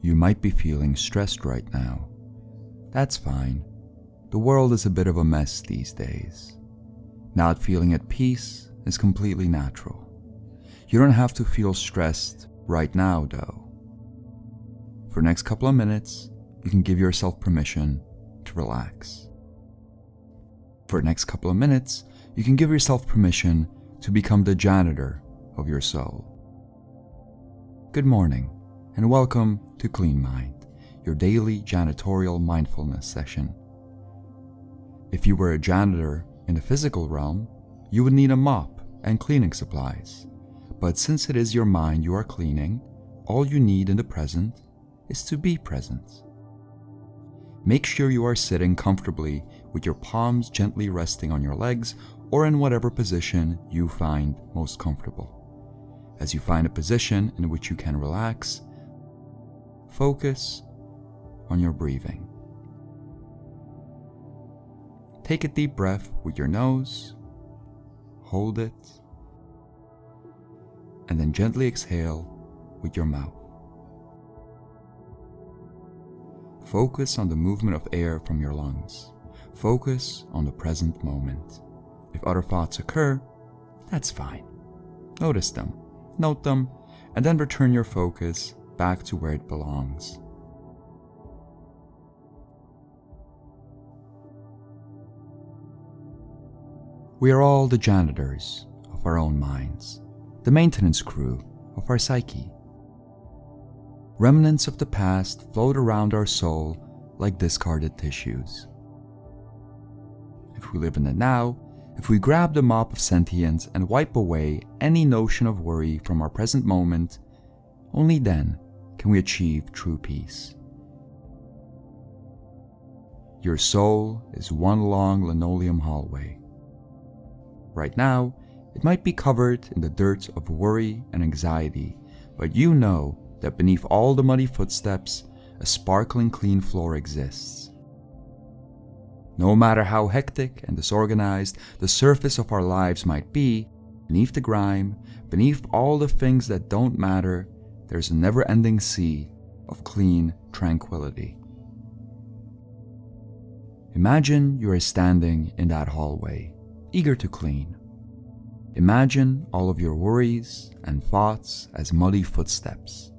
You might be feeling stressed right now. That's fine. The world is a bit of a mess these days. Not feeling at peace is completely natural. You don't have to feel stressed right now, though. For the next couple of minutes, you can give yourself permission to relax. For the next couple of minutes, you can give yourself permission to become the janitor of your soul. Good morning, and welcome to Clean Mind, your daily janitorial mindfulness session. If you were a janitor in the physical realm, you would need a mop and cleaning supplies. But since it is your mind you are cleaning, all you need in the present is to be present. Make sure you are sitting comfortably with your palms gently resting on your legs or in whatever position you find most comfortable. As you find a position in which you can relax, focus on your breathing. Take a deep breath with your nose, hold it, and then gently exhale with your mouth. Focus on the movement of air from your lungs. Focus on the present moment. If other thoughts occur, that's fine. Notice them, note them, and then return your focus back to where it belongs. We are all the janitors of our own minds, the maintenance crew of our psyche. Remnants of the past float around our soul like discarded tissues. If we live in the now, if we grab the mop of sentience and wipe away any notion of worry from our present moment, only then can we achieve true peace. Your soul is one long linoleum hallway. Right now, it might be covered in the dirt of worry and anxiety, but you know that beneath all the muddy footsteps, a sparkling clean floor exists. No matter how hectic and disorganized the surface of our lives might be, beneath the grime, beneath all the things that don't matter, there's a never-ending sea of clean tranquility. Imagine you are standing in that hallway, eager to clean. Imagine all of your worries and thoughts as muddy footsteps.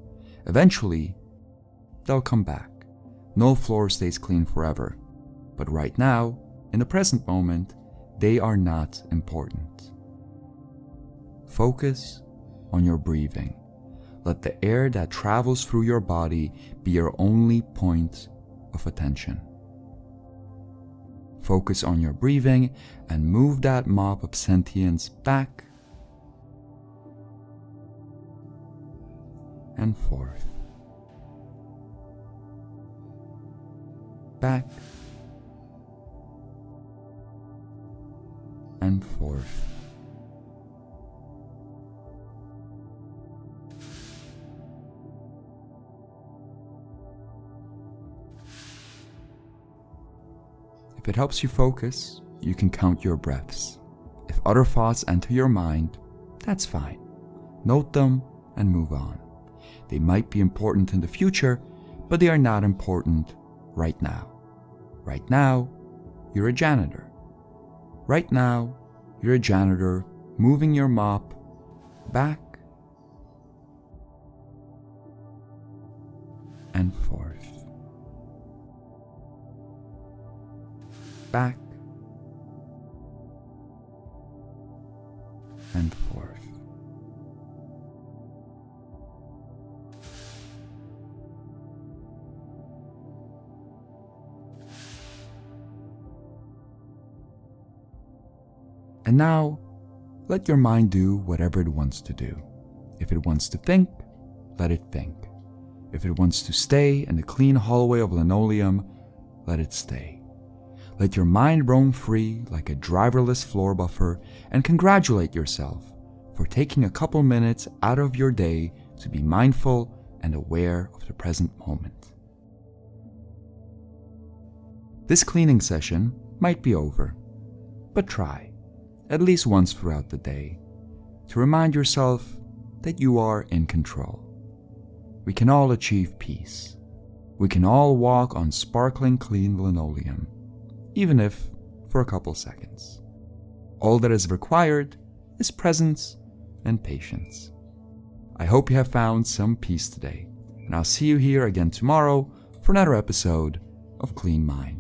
Eventually, they'll come back. No floor stays clean forever. But right now, in the present moment, they are not important. Focus on your breathing. Let the air that travels through your body be your only point of attention. Focus on your breathing and move that mop of sentience back and forth. Back and forth. If it helps you focus, you can count your breaths. If other thoughts enter your mind, that's fine. Note them and move on. They might be important in the future, but they are not important right now. Right now, you're a janitor. Right now, you're a janitor moving your mop back and forth. Back and forth. And now, let your mind do whatever it wants to do. If it wants to think, let it think. If it wants to stay in the clean hallway of linoleum, let it stay. Let your mind roam free like a driverless floor buffer and congratulate yourself for taking a couple minutes out of your day to be mindful and aware of the present moment. This cleaning session might be over, but try, at least once throughout the day, to remind yourself that you are in control. we can all achieve peace. We can all walk on sparkling clean linoleum, even if for a couple seconds. All that is required is presence and patience. I hope you have found some peace today, and I'll see you here again tomorrow for another episode of Clean Mind.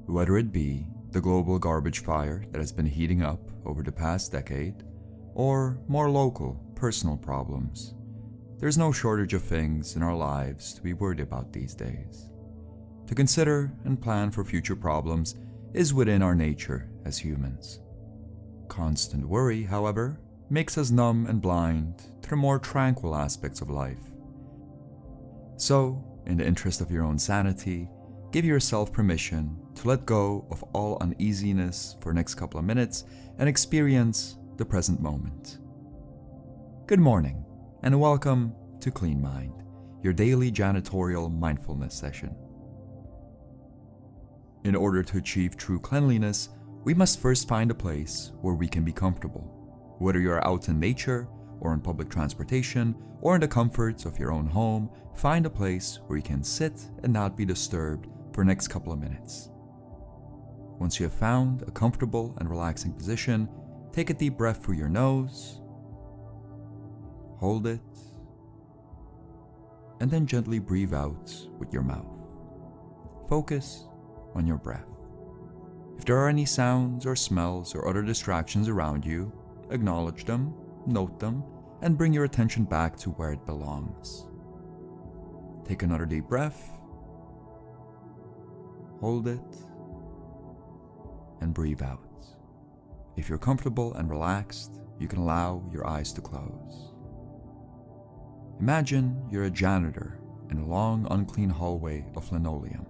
Whether it be the global garbage fire that has been heating up over the past decade, or more local, personal problems, there's no shortage of things in our lives to be worried about these days. To consider and plan for future problems is within our nature as humans. Constant worry, however, makes us numb and blind to the more tranquil aspects of life. So, in the interest of your own sanity, give yourself permission to let go of all uneasiness for the next couple of minutes and experience the present moment. Good morning, and welcome to Clean Mind, your daily janitorial mindfulness session. In order to achieve true cleanliness, we must first find a place where we can be comfortable. Whether you're out in nature, or in public transportation, or in the comforts of your own home, find a place where you can sit and not be disturbed for the next couple of minutes. Once you have found a comfortable and relaxing position, take a deep breath through your nose, hold it, and then gently breathe out with your mouth. Focus on your breath. If there are any sounds or smells or other distractions around you, acknowledge them, note them, and bring your attention back to where it belongs. Take another deep breath, hold it, and breathe out. If you're comfortable and relaxed, you can allow your eyes to close. Imagine you're a janitor in a long, unclean hallway of linoleum.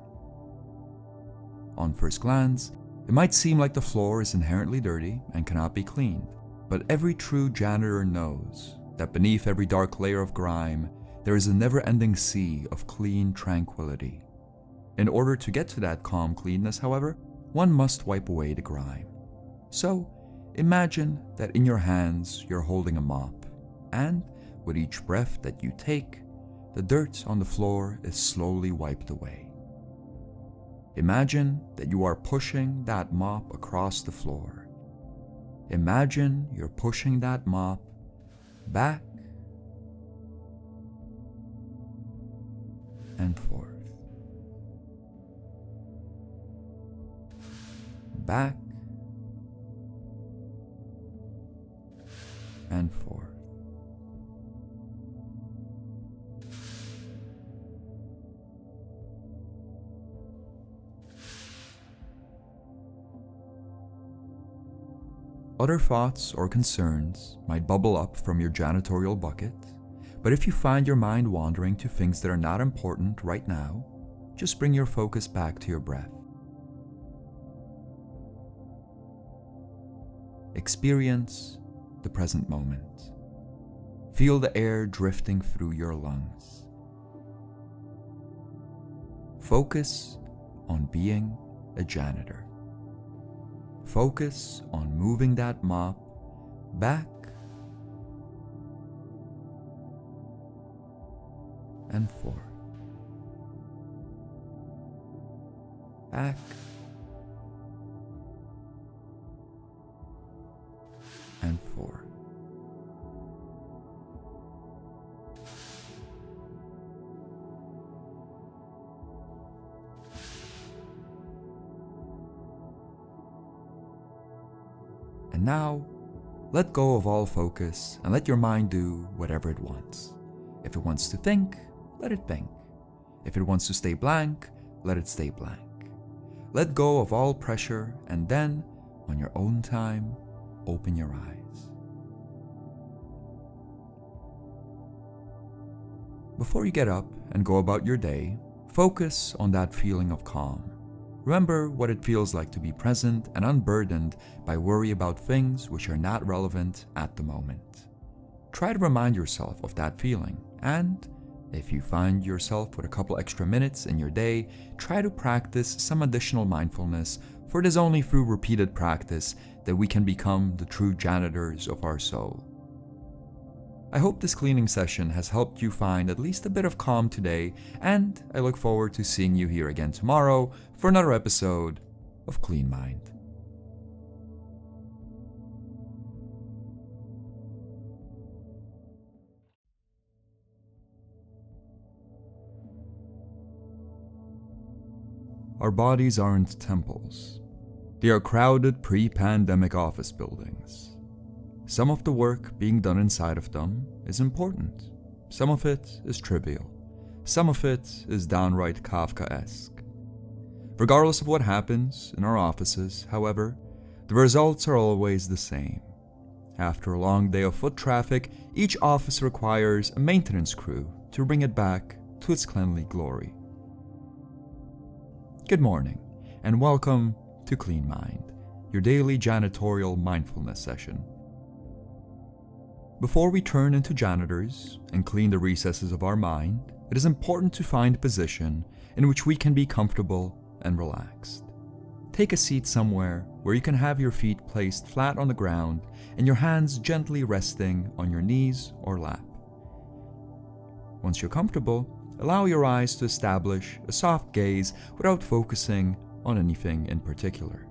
On first glance, it might seem like the floor is inherently dirty and cannot be cleaned, but every true janitor knows that beneath every dark layer of grime, there is a never-ending sea of clean tranquility. In order to get to that calm cleanness, however, one must wipe away the grime. So, imagine that in your hands you're holding a mop, and with each breath that you take, the dirt on the floor is slowly wiped away. Imagine that you are pushing that mop across the floor. Imagine you're pushing that mop back and forth. Back and forth. Other thoughts or concerns might bubble up from your janitorial bucket, but if you find your mind wandering to things that are not important right now, just bring your focus back to your breath. Experience the present moment. Feel the air drifting through your lungs. Focus on being a janitor. Focus on moving that mop back and forth. Back and forth. And now, let go of all focus and let your mind do whatever it wants. If it wants to think, let it think. If it wants to stay blank, let it stay blank. Let go of all pressure and then, on your own time, open your eyes. Before you get up and go about your day, focus on that feeling of calm. Remember what it feels like to be present and unburdened by worry about things which are not relevant at the moment. Try to remind yourself of that feeling, and if you find yourself with a couple extra minutes in your day, try to practice some additional mindfulness for it is only through repeated practice that we can become the true janitors of our soul. I hope this cleaning session has helped you find at least a bit of calm today, and I look forward to seeing you here again tomorrow for another episode of Clean Mind. Our bodies aren't temples. They are crowded pre-pandemic office buildings. Some of the work being done inside of them is important. Some of it is trivial. Some of it is downright Kafkaesque. Regardless of what happens in our offices, however, the results are always the same. After a long day of foot traffic, each office requires a maintenance crew to bring it back to its cleanly glory. Good morning, and welcome to Clean Mind, your daily janitorial mindfulness session. Before we turn into janitors and clean the recesses of our mind, it is important to find a position in which we can be comfortable and relaxed. Take a seat somewhere where you can have your feet placed flat on the ground and your hands gently resting on your knees or lap. Once you're comfortable, allow your eyes to establish a soft gaze without focusing on anything in particular.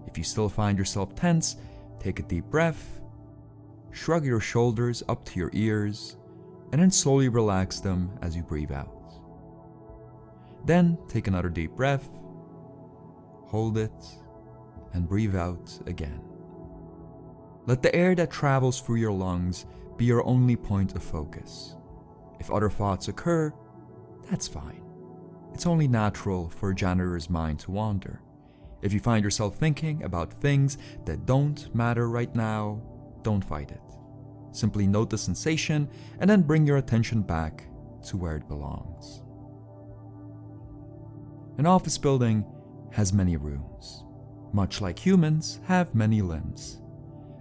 If you still find yourself tense, take a deep breath. Shrug your shoulders up to your ears, and then slowly relax them as you breathe out. Then take another deep breath, hold it, and breathe out again. Let the air that travels through your lungs be your only point of focus. If other thoughts occur, that's fine. It's only natural for a janitor's mind to wander. If you find yourself thinking about things that don't matter right now, don't fight it. Simply note the sensation and then bring your attention back to where it belongs. An office building has many rooms. Much like humans have many limbs.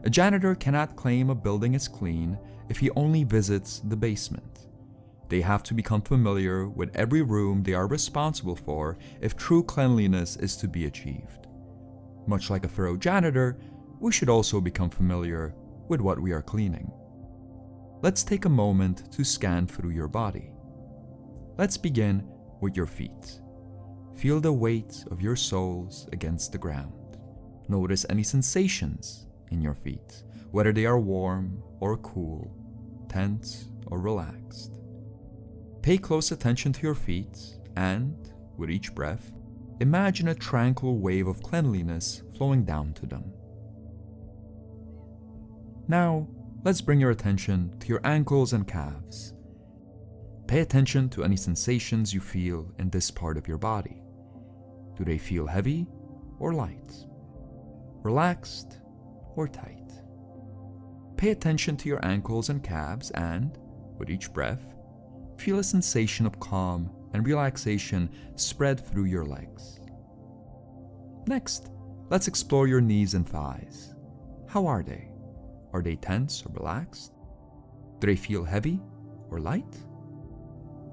A janitor cannot claim a building is clean if he only visits the basement. They have to become familiar with every room they are responsible for if true cleanliness is to be achieved. Much like a thorough janitor, we should also become familiar with what we are cleaning. Let's take a moment to scan through your body. Let's begin with your feet. Feel the weight of your soles against the ground. Notice any sensations in your feet, whether they are warm or cool, tense or relaxed. Pay close attention to your feet and, with each breath, imagine a tranquil wave of cleanliness flowing down to them. Now, let's bring your attention to your ankles and calves. Pay attention to any sensations you feel in this part of your body. Do they feel heavy or light? Relaxed or tight? Pay attention to your ankles and calves and, with each breath, feel a sensation of calm and relaxation spread through your legs. Next, let's explore your knees and thighs. How are they? Are they tense or relaxed? Do they feel heavy or light?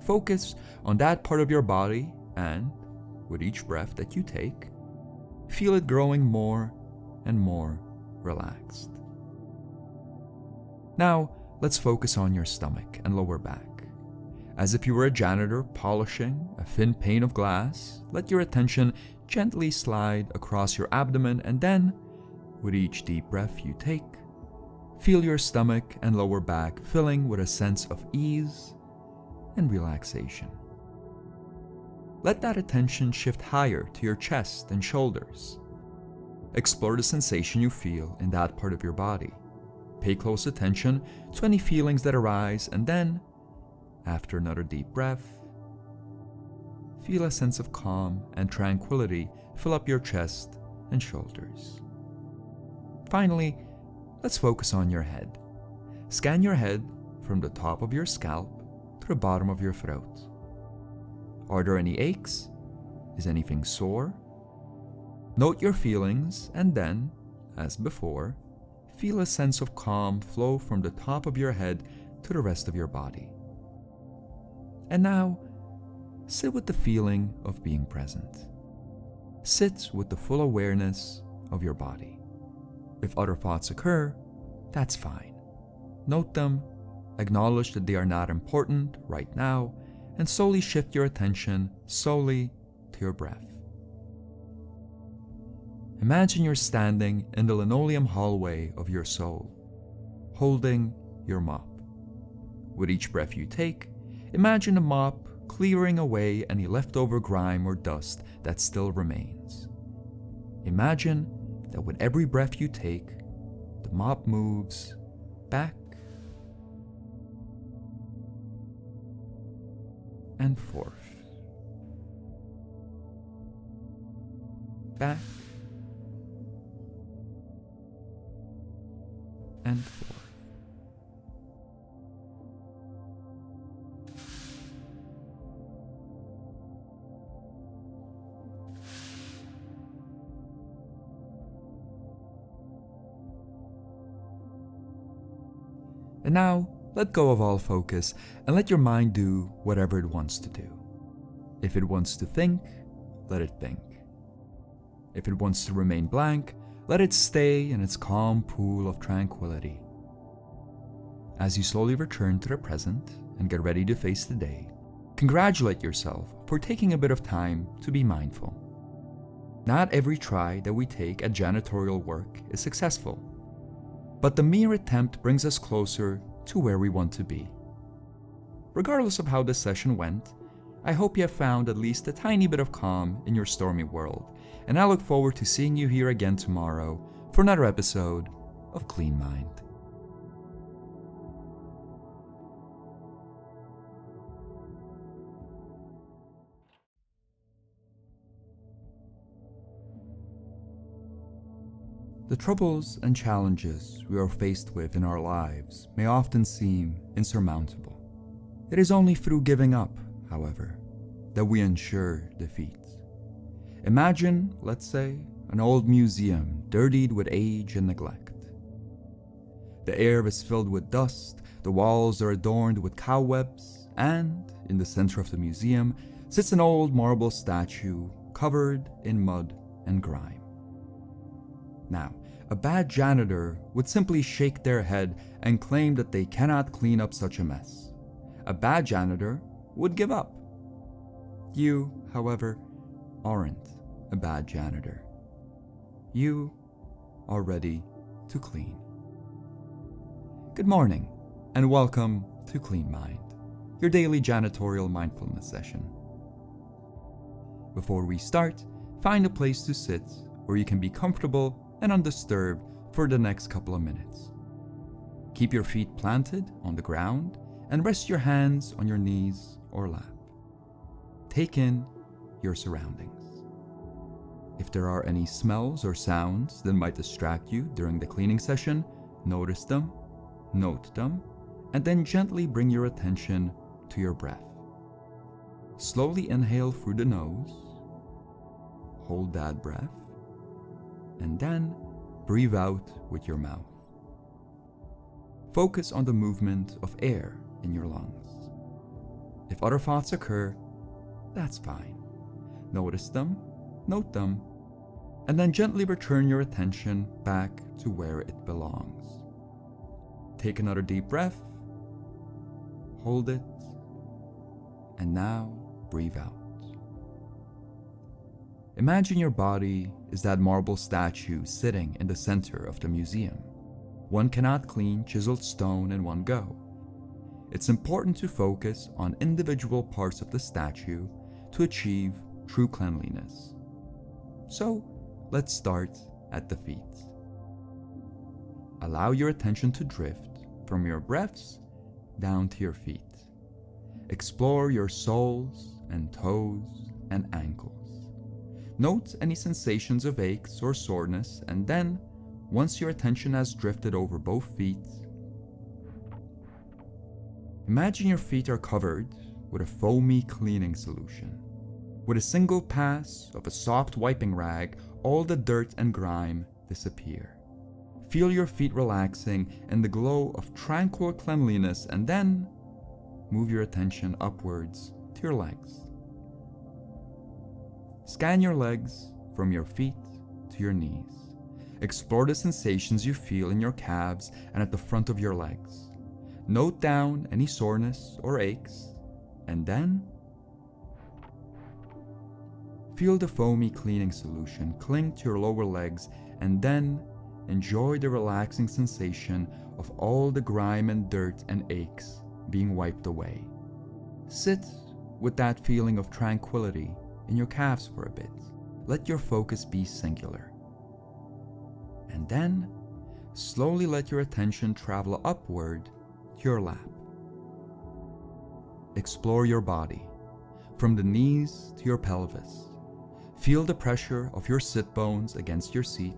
Focus on that part of your body and, with each breath that you take, feel it growing more and more relaxed. Now, let's focus on your stomach and lower back. As if you were a janitor polishing a thin pane of glass, let your attention gently slide across your abdomen and then, with each deep breath you take, feel your stomach and lower back filling with a sense of ease and relaxation. Let that attention shift higher to your chest and shoulders. Explore the sensation you feel in that part of your body. Pay close attention to any feelings that arise and then, after another deep breath, feel a sense of calm and tranquility fill up your chest and shoulders. Finally, let's focus on your head. Scan your head from the top of your scalp to the bottom of your throat. Are there any aches? Is anything sore? Note your feelings and then, as before, feel a sense of calm flow from the top of your head to the rest of your body. And now, sit with the feeling of being present. sit with the full awareness of your body. If other thoughts occur, that's fine. Note them, acknowledge that they are not important right now, and slowly shift your attention solely to your breath. Imagine you're standing in the linoleum hallway of your soul, holding your mop. With each breath you take, imagine the mop clearing away any leftover grime or dust that still remains. Imagine that with every breath you take, the mop moves back and forth, back and forth. And now, let go of all focus and let your mind do whatever it wants to do. If it wants to think, let it think. If it wants to remain blank, let it stay in its calm pool of tranquility. As you slowly return to the present and get ready to face the day, congratulate yourself for taking a bit of time to be mindful. Not every try that we take at janitorial work is successful, but the mere attempt brings us closer to where we want to be. Regardless of how this session went, I hope you have found at least a tiny bit of calm in your stormy world, and I look forward to seeing you here again tomorrow for another episode of Clean Mind. The troubles and challenges we are faced with in our lives may often seem insurmountable. It is only through giving up, however, that we ensure defeat. Imagine, let's say, an old museum dirtied with age and neglect. The air is filled with dust, the walls are adorned with cobwebs, and in the center of the museum sits an old marble statue covered in mud and grime. Now, a bad janitor would simply shake their head and claim that they cannot clean up such a mess. A bad janitor would give up. You, however, aren't a bad janitor. You are ready to clean. Good morning, and welcome to Clean Mind, your daily janitorial mindfulness session. Before we start, find a place to sit where you can be comfortable and undisturbed for the next couple of minutes. Keep your feet planted on the ground and rest your hands on your knees or lap. Take in your surroundings. If there are any smells or sounds that might distract you during the cleaning session, notice them, note them, and then gently bring your attention to your breath. Slowly inhale through the nose, hold that breath, and then breathe out with your mouth. Focus on the movement of air in your lungs. If other thoughts occur, that's fine. Notice them, note them, and then gently return your attention back to where it belongs. Take another deep breath, hold it, and now breathe out. Imagine your body is that marble statue sitting in the center of the museum. One cannot clean chiseled stone in one go. It's important to focus on individual parts of the statue to achieve true cleanliness. So, let's start at the feet. Allow your attention to drift from your breaths down to your feet. Explore your soles and toes and ankles. Note any sensations of aches or soreness, and then, once your attention has drifted over both feet, imagine your feet are covered with a foamy cleaning solution. With a single pass of a soft wiping rag, all the dirt and grime disappear. Feel your feet relaxing in the glow of tranquil cleanliness, and then move your attention upwards to your legs. Scan your legs from your feet to your knees. Explore the sensations you feel in your calves and at the front of your legs. Note down any soreness or aches, and then feel the foamy cleaning solution cling to your lower legs, and then enjoy the relaxing sensation of all the grime and dirt and aches being wiped away. Sit with that feeling of tranquility in your calves for a bit. Let your focus be singular. And then slowly let your attention travel upward to your lap. Explore your body, from the knees to your pelvis. Feel the pressure of your sit bones against your seat.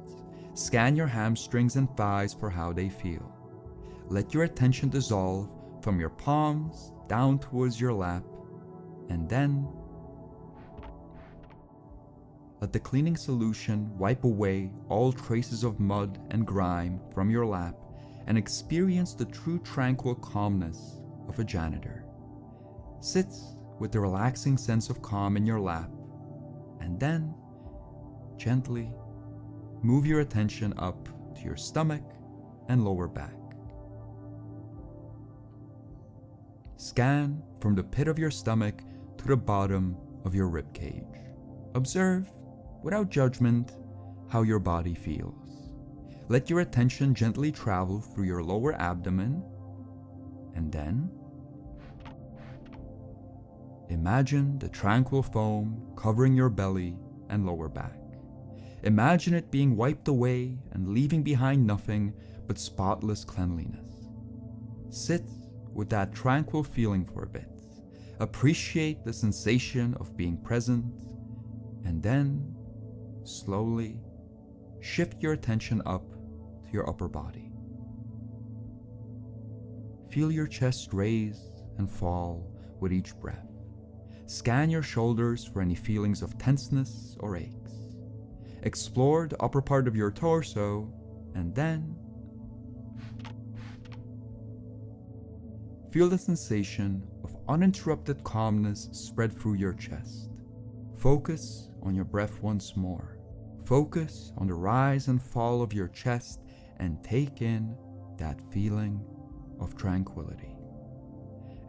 Scan your hamstrings and thighs for how they feel. Let your attention dissolve from your palms down towards your lap, and then let the cleaning solution wipe away all traces of mud and grime from your lap, and experience the true tranquil calmness of a janitor. Sit with the relaxing sense of calm in your lap, and then gently move your attention up to your stomach and lower back. Scan from the pit of your stomach to the bottom of your rib cage. Observe, without judgment, how your body feels. Let your attention gently travel through your lower abdomen, and then imagine the tranquil foam covering your belly and lower back. Imagine it being wiped away and leaving behind nothing but spotless cleanliness. Sit with that tranquil feeling for a bit. Appreciate the sensation of being present, and then slowly shift your attention up to your upper body. Feel your chest raise and fall with each breath. Scan your shoulders for any feelings of tenseness or aches. Explore the upper part of your torso, and then feel the sensation of uninterrupted calmness spread through your chest. Focus on your breath once more. Focus on the rise and fall of your chest, and take in that feeling of tranquility.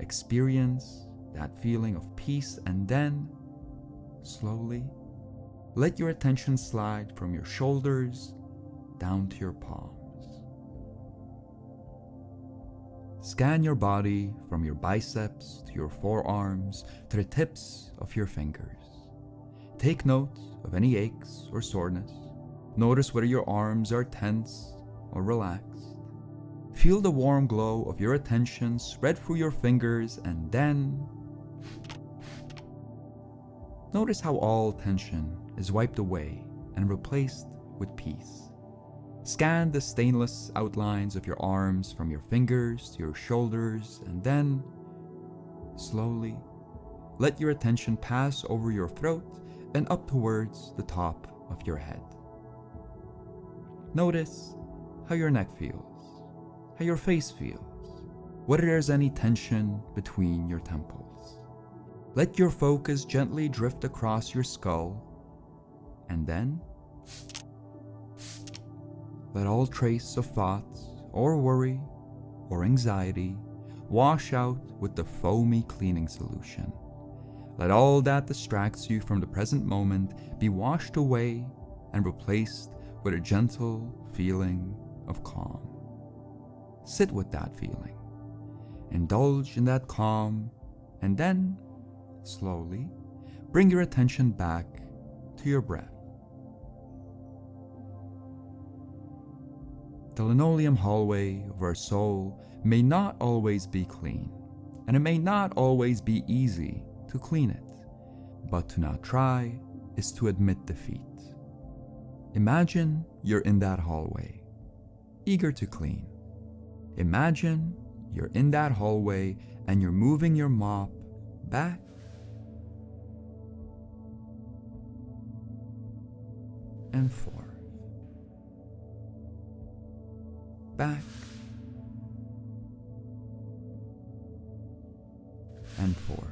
Experience that feeling of peace, and then slowly let your attention slide from your shoulders down to your palms. Scan your body from your biceps to your forearms to the tips of your fingers. Take note of any aches or soreness. Notice whether your arms are tense or relaxed. Feel the warm glow of your attention spread through your fingers, and then notice how all tension is wiped away and replaced with peace. Scan the stainless outlines of your arms from your fingers to your shoulders, and then slowly let your attention pass over your throat and up towards the top of your head. Notice how your neck feels, how your face feels, whether there's any tension between your temples. Let your focus gently drift across your skull, and then let all trace of thoughts or worry or anxiety wash out with the foamy cleaning solution. Let all that distracts you from the present moment be washed away and replaced with a gentle feeling of calm. Sit with that feeling. Indulge in that calm, and then slowly bring your attention back to your breath. The linoleum hallway of our soul may not always be clean, and it may not always be easy to clean it, but to not try is to admit defeat. Imagine you're in that hallway, eager to clean. Imagine you're in that hallway and you're moving your mop back and forth, back and forth.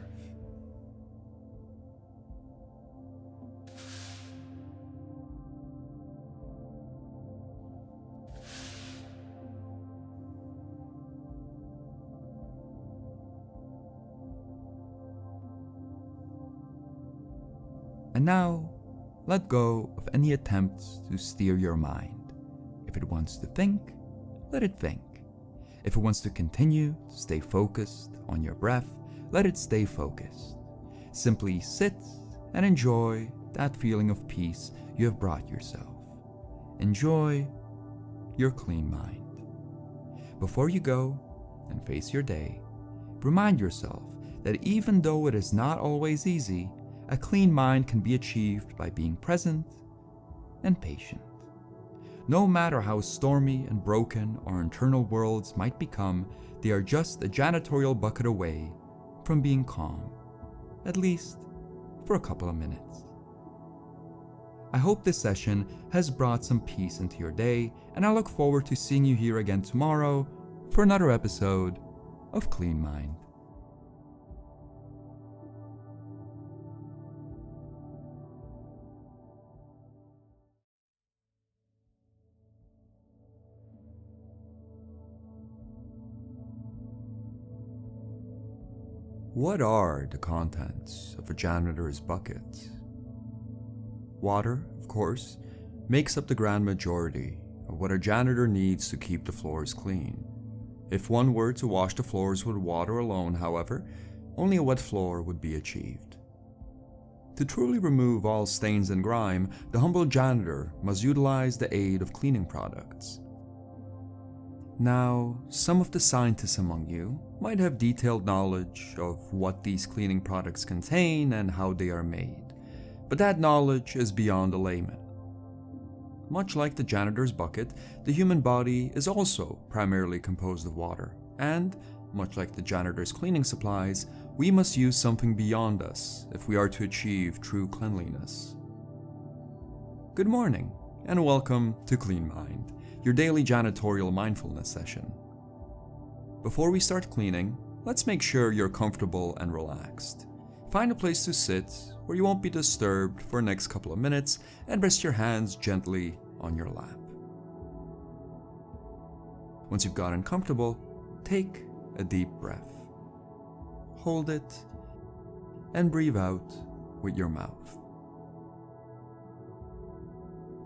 And now, let go of any attempts to steer your mind. If it wants to think, let it think. If it wants to continue to stay focused on your breath, let it stay focused. Simply sit and enjoy that feeling of peace you have brought yourself. Enjoy your clean mind. Before you go and face your day, remind yourself that even though it is not always easy, a clean mind can be achieved by being present and patient. No matter how stormy and broken our internal worlds might become, they are just a janitorial bucket away from being calm, at least for a couple of minutes. I hope this session has brought some peace into your day, and I look forward to seeing you here again tomorrow for another episode of Clean Mind. What are the contents of a janitor's bucket? Water, of course, makes up the grand majority of what a janitor needs to keep the floors clean. If one were to wash the floors with water alone, however, only a wet floor would be achieved. To truly remove all stains and grime, the humble janitor must utilize the aid of cleaning products. Now, some of the scientists among you might have detailed knowledge of what these cleaning products contain and how they are made, but that knowledge is beyond a layman. Much like the janitor's bucket, the human body is also primarily composed of water, and, much like the janitor's cleaning supplies, we must use something beyond us if we are to achieve true cleanliness. Good morning, and welcome to Clean Mind, your daily janitorial mindfulness session. Before we start cleaning, let's make sure you're comfortable and relaxed. Find a place to sit where you won't be disturbed for the next couple of minutes, and rest your hands gently on your lap. Once you've gotten comfortable, take a deep breath. Hold it and breathe out with your mouth.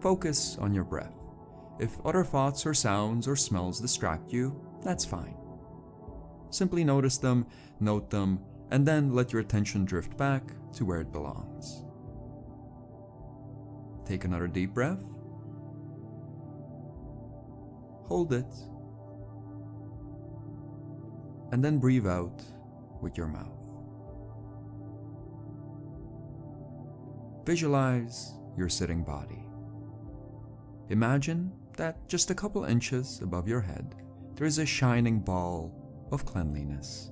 Focus on your breath. If other thoughts or sounds or smells distract you, that's fine. Simply notice them, note them, and then let your attention drift back to where it belongs. Take another deep breath. Hold it. And then breathe out with your mouth. Visualize your sitting body. Imagine that just a couple inches above your head, there is a shining ball of cleanliness.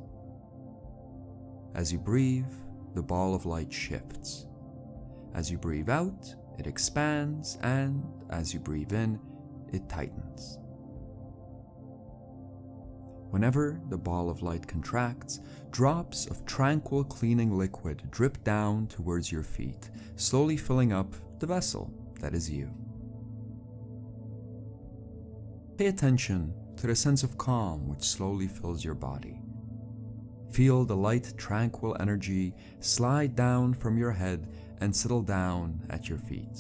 As you breathe, the ball of light shifts. As you breathe out, it expands, and as you breathe in, it tightens. Whenever the ball of light contracts, drops of tranquil cleaning liquid drip down towards your feet, slowly filling up the vessel that is you. Pay attention to the sense of calm which slowly fills your body. Feel the light, tranquil energy slide down from your head and settle down at your feet.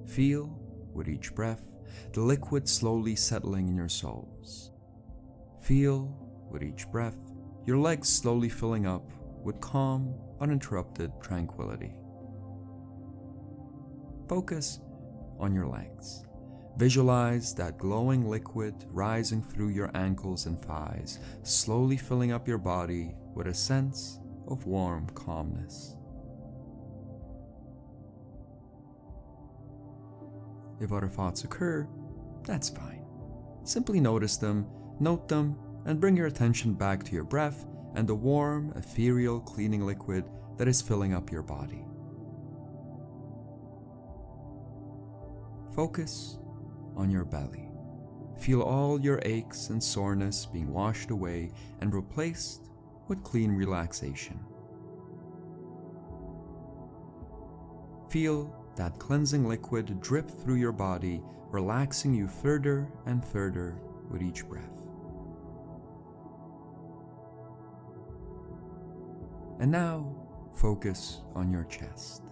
Feel, with each breath, the liquid slowly settling in your soles. Feel, with each breath, your legs slowly filling up with calm, uninterrupted tranquility. Focus on your legs. Visualize that glowing liquid rising through your ankles and thighs, slowly filling up your body with a sense of warm calmness. If other thoughts occur, that's fine. Simply notice them, note them, and bring your attention back to your breath and the warm, ethereal cleaning liquid that is filling up your body. Focus on your belly. Feel all your aches and soreness being washed away and replaced with clean relaxation. Feel that cleansing liquid drip through your body, relaxing you further and further with each breath. And now, focus on your chest.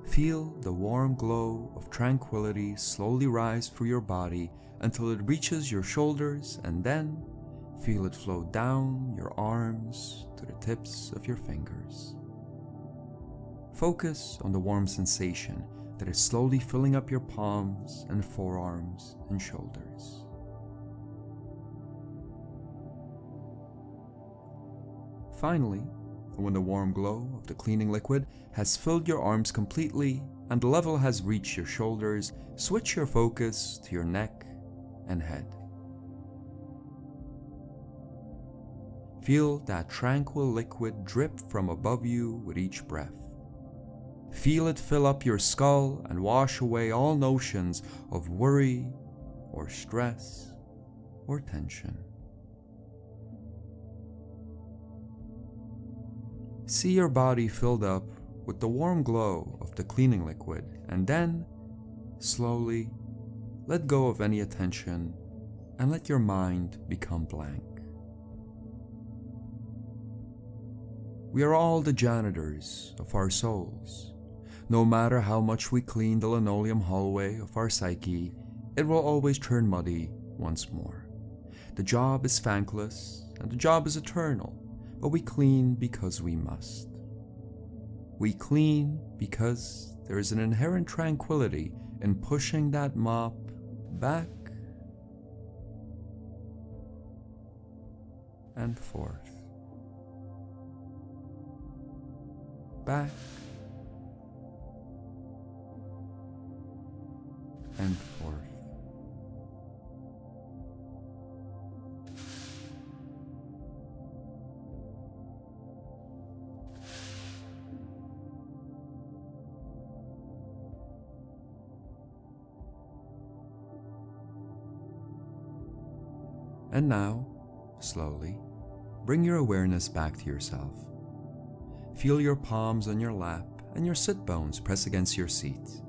Feel the warm glow of tranquility slowly rise through your body until it reaches your shoulders, and then feel it flow down your arms to the tips of your fingers. Focus on the warm sensation that is slowly filling up your palms and forearms and shoulders. Finally, when the warm glow of the cleaning liquid has filled your arms completely and the level has reached your shoulders, switch your focus to your neck and head. Feel that tranquil liquid drip from above you with each breath. Feel it fill up your skull and wash away all notions of worry or stress or tension. See your body filled up with the warm glow of the cleaning liquid, and then, slowly, let go of any attention and let your mind become blank. We are all the janitors of our souls. No matter how much we clean the linoleum hallway of our psyche, it will always turn muddy once more. The job is thankless and the job is eternal, but we clean because we must. We clean because there is an inherent tranquility in pushing that mop back and forth. Back and forth. And now, slowly, bring your awareness back to yourself. Feel your palms on your lap and your sit bones press against your seat.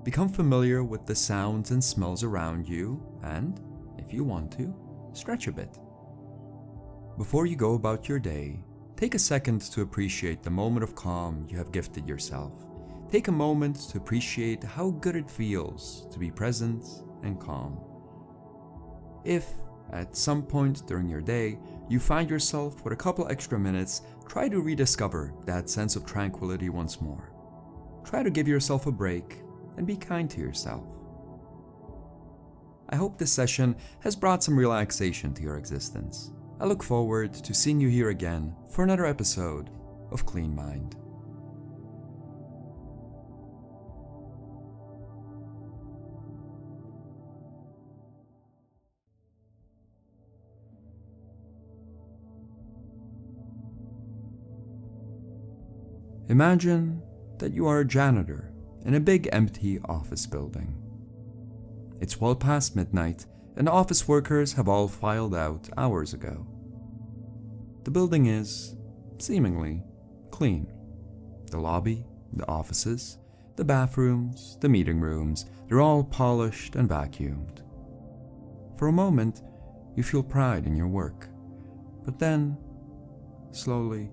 Become familiar with the sounds and smells around you and, if you want to, stretch a bit. Before you go about your day, take a second to appreciate the moment of calm you have gifted yourself. Take a moment to appreciate how good it feels to be present and calm. If, at some point during your day, you find yourself with a couple extra minutes, try to rediscover that sense of tranquility once more. Try to give yourself a break and be kind to yourself. I hope this session has brought some relaxation to your existence. I look forward to seeing you here again for another episode of Clean Mind. Imagine that you are a janitor in a big empty office building. It's well past midnight and the office workers have all filed out hours ago. The building is, seemingly, clean. The lobby, the offices, the bathrooms, the meeting rooms, they're all polished and vacuumed. For a moment, you feel pride in your work, but then, slowly,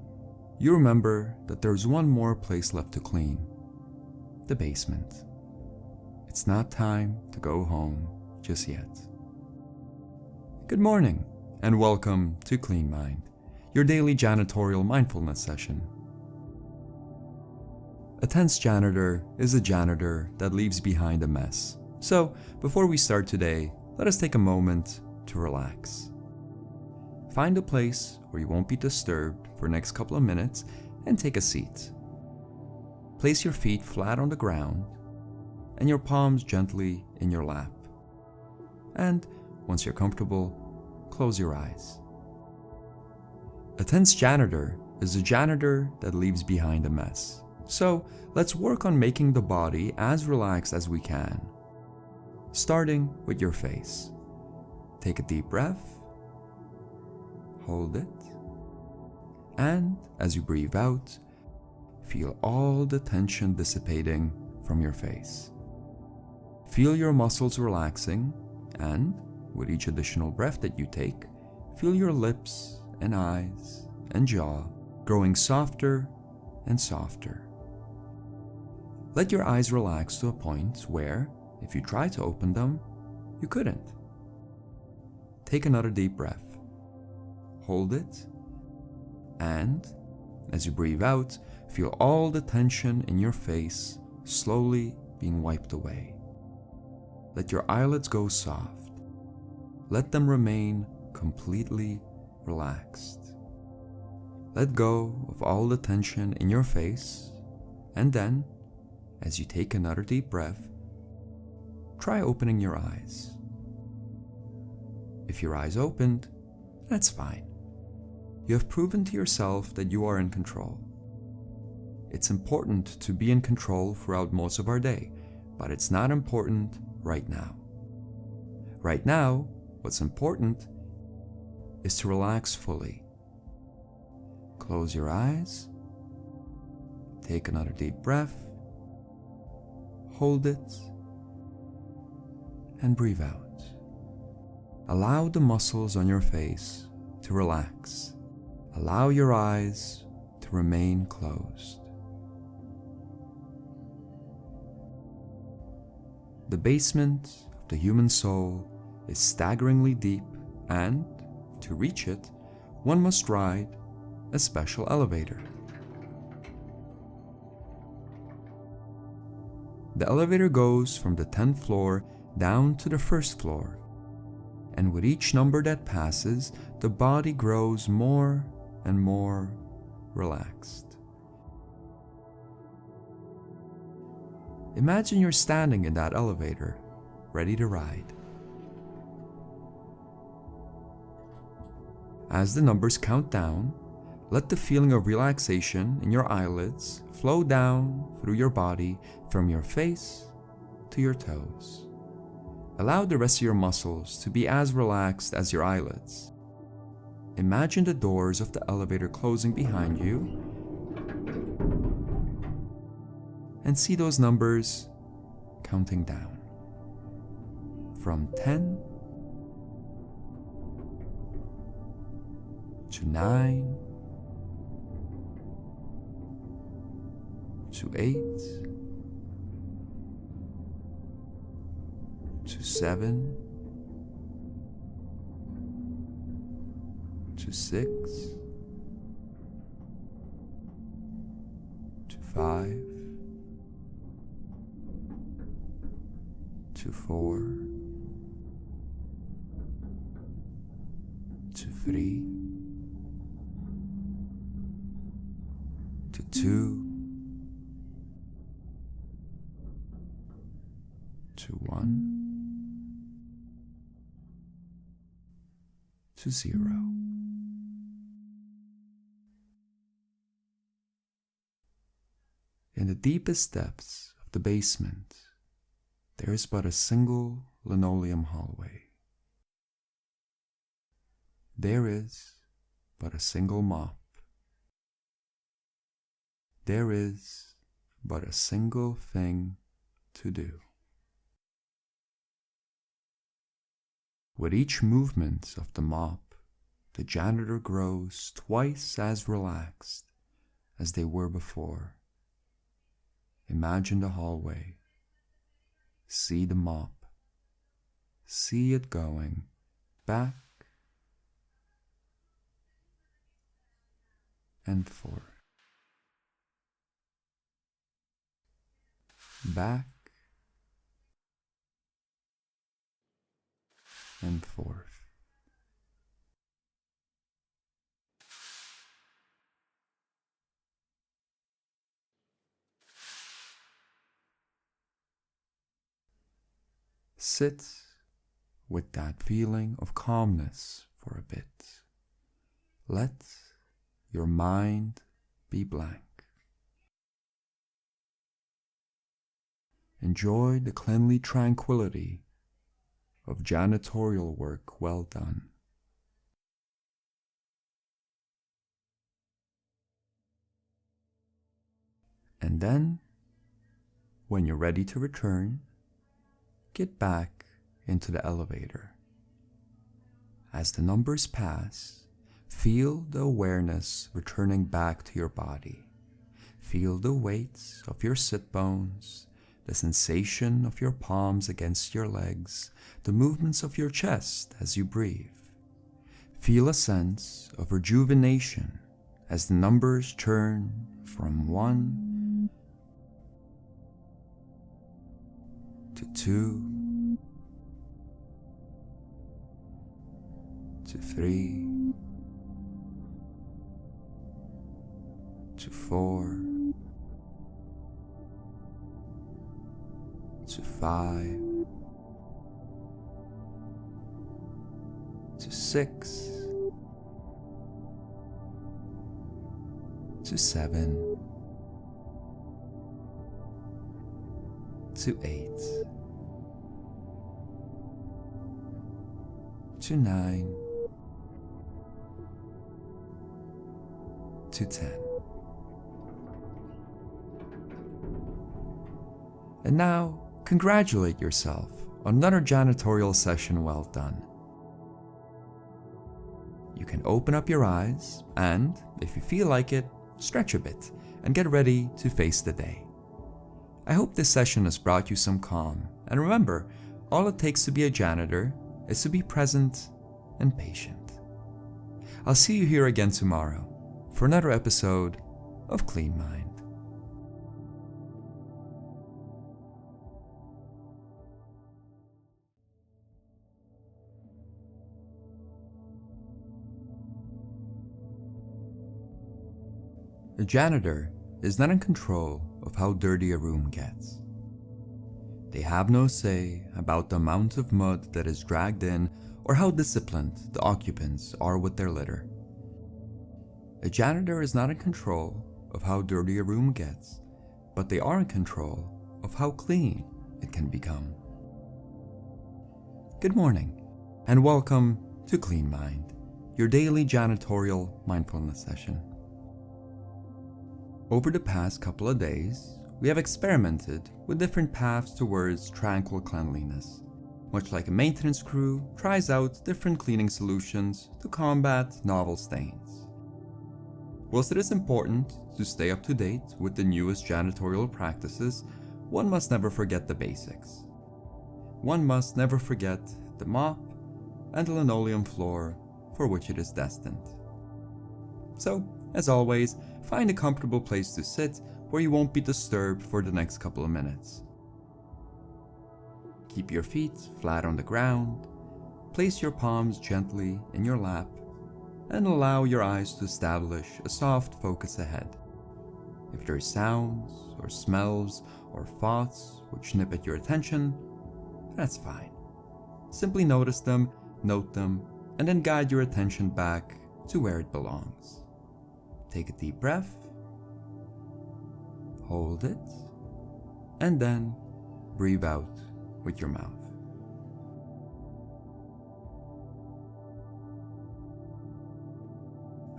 you remember that there's one more place left to clean. The basement. It's not time to go home just yet. Good morning, and welcome to Clean Mind, your daily janitorial mindfulness session. A tense janitor is a janitor that leaves behind a mess. So, before we start today, let us take a moment to relax. Find a place where you won't be disturbed for the next couple of minutes and take a seat. Place your feet flat on the ground and your palms gently in your lap. And once you're comfortable, close your eyes. A tense janitor is a janitor that leaves behind a mess. So let's work on making the body as relaxed as we can. Starting with your face. Take a deep breath. Hold it. And as you breathe out, feel all the tension dissipating from your face. Feel your muscles relaxing, and with each additional breath that you take, feel your lips and eyes and jaw growing softer and softer. Let your eyes relax to a point where, if you try to open them, you couldn't. Take another deep breath. Hold it, and as you breathe out, feel all the tension in your face slowly being wiped away. Let your eyelids go soft. Let them remain completely relaxed. Let go of all the tension in your face, and then, as you take another deep breath, try opening your eyes. If your eyes opened, that's fine. You have proven to yourself that you are in control. It's important to be in control throughout most of our day, but it's not important right now. Right now, what's important is to relax fully. Close your eyes, take another deep breath, hold it, and breathe out. Allow the muscles on your face to relax. Allow your eyes to remain closed. The basement of the human soul is staggeringly deep, and to reach it, one must ride a special elevator. The elevator goes from the 10th floor down to the 1st floor, and with each number that passes, the body grows more and more relaxed. Imagine you're standing in that elevator, ready to ride. As the numbers count down, let the feeling of relaxation in your eyelids flow down through your body from your face to your toes. Allow the rest of your muscles to be as relaxed as your eyelids. Imagine the doors of the elevator closing behind you and see those numbers counting down. From 10 to 9 to 8 to 7 to 6 to 5 to 4 to 3 to 2 to 1 to 0. In the deepest depths of the basement, there is but a single linoleum hallway. There is but a single mop. There is but a single thing to do. With each movement of the mop, the janitor grows twice as relaxed as they were before. Imagine the hallway. See the mop. See it going back and forth. Back and forth. Sit with that feeling of calmness for a bit. Let your mind be blank. Enjoy the cleanly tranquility of janitorial work well done. And then, when you're ready to return, get back into the elevator. As the numbers pass, feel the awareness returning back to your body. Feel the weight of your sit bones, the sensation of your palms against your legs, the movements of your chest as you breathe. Feel a sense of rejuvenation as the numbers turn from 1 to 2 to 3 to 4 to 5 to 6 to 7 to 8 to 9 to 10. And now, congratulate yourself on another janitorial session well done. You can open up your eyes and, if you feel like it, stretch a bit and get ready to face the day. I hope this session has brought you some calm, and remember, all it takes to be a janitor is to be present and patient. I'll see you here again tomorrow for another episode of Clean Mind. A janitor is not in control of how dirty a room gets. They have no say about the amount of mud that is dragged in or how disciplined the occupants are with their litter. A janitor is not in control of how dirty a room gets, but they are in control of how clean it can become. Good morning, and welcome to Clean Mind, your daily janitorial mindfulness session. Over the past couple of days, we have experimented with different paths towards tranquil cleanliness, much like a maintenance crew tries out different cleaning solutions to combat novel stains. Whilst it is important to stay up to date with the newest janitorial practices, one must never forget the basics. One must never forget the mop and the linoleum floor for which it is destined. So, as always, find a comfortable place to sit where you won't be disturbed for the next couple of minutes. Keep your feet flat on the ground, place your palms gently in your lap, and allow your eyes to establish a soft focus ahead. If there are sounds or smells or thoughts which nip at your attention, that's fine. Simply notice them, note them, and then guide your attention back to where it belongs. Take a deep breath, hold it, and then breathe out with your mouth.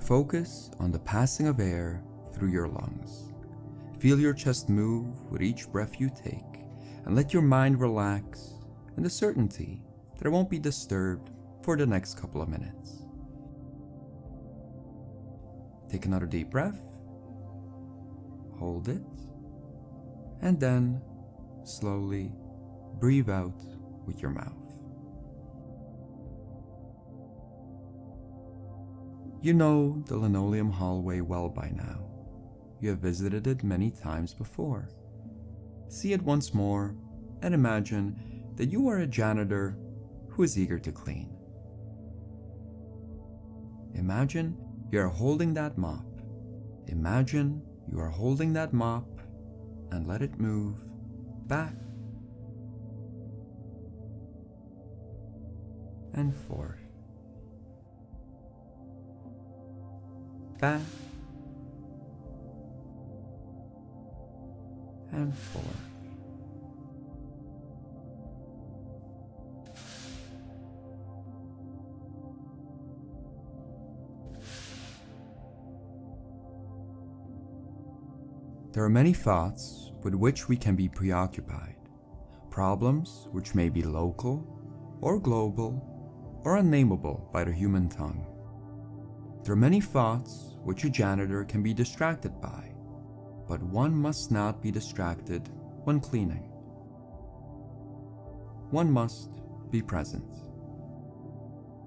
Focus on the passing of air through your lungs. Feel your chest move with each breath you take, and let your mind relax in the certainty that it won't be disturbed for the next couple of minutes. Take another deep breath, hold it, and then slowly breathe out with your mouth. You know the linoleum hallway well by now. You have visited it many times before. See it once more and imagine that you are a janitor who is eager to clean. Imagine you are holding that mop. Imagine you are holding that mop and let it move back and forth. Back and forth. There are many thoughts with which we can be preoccupied, problems which may be local or global or unnameable by the human tongue. There are many thoughts which a janitor can be distracted by, but one must not be distracted when cleaning. One must be present.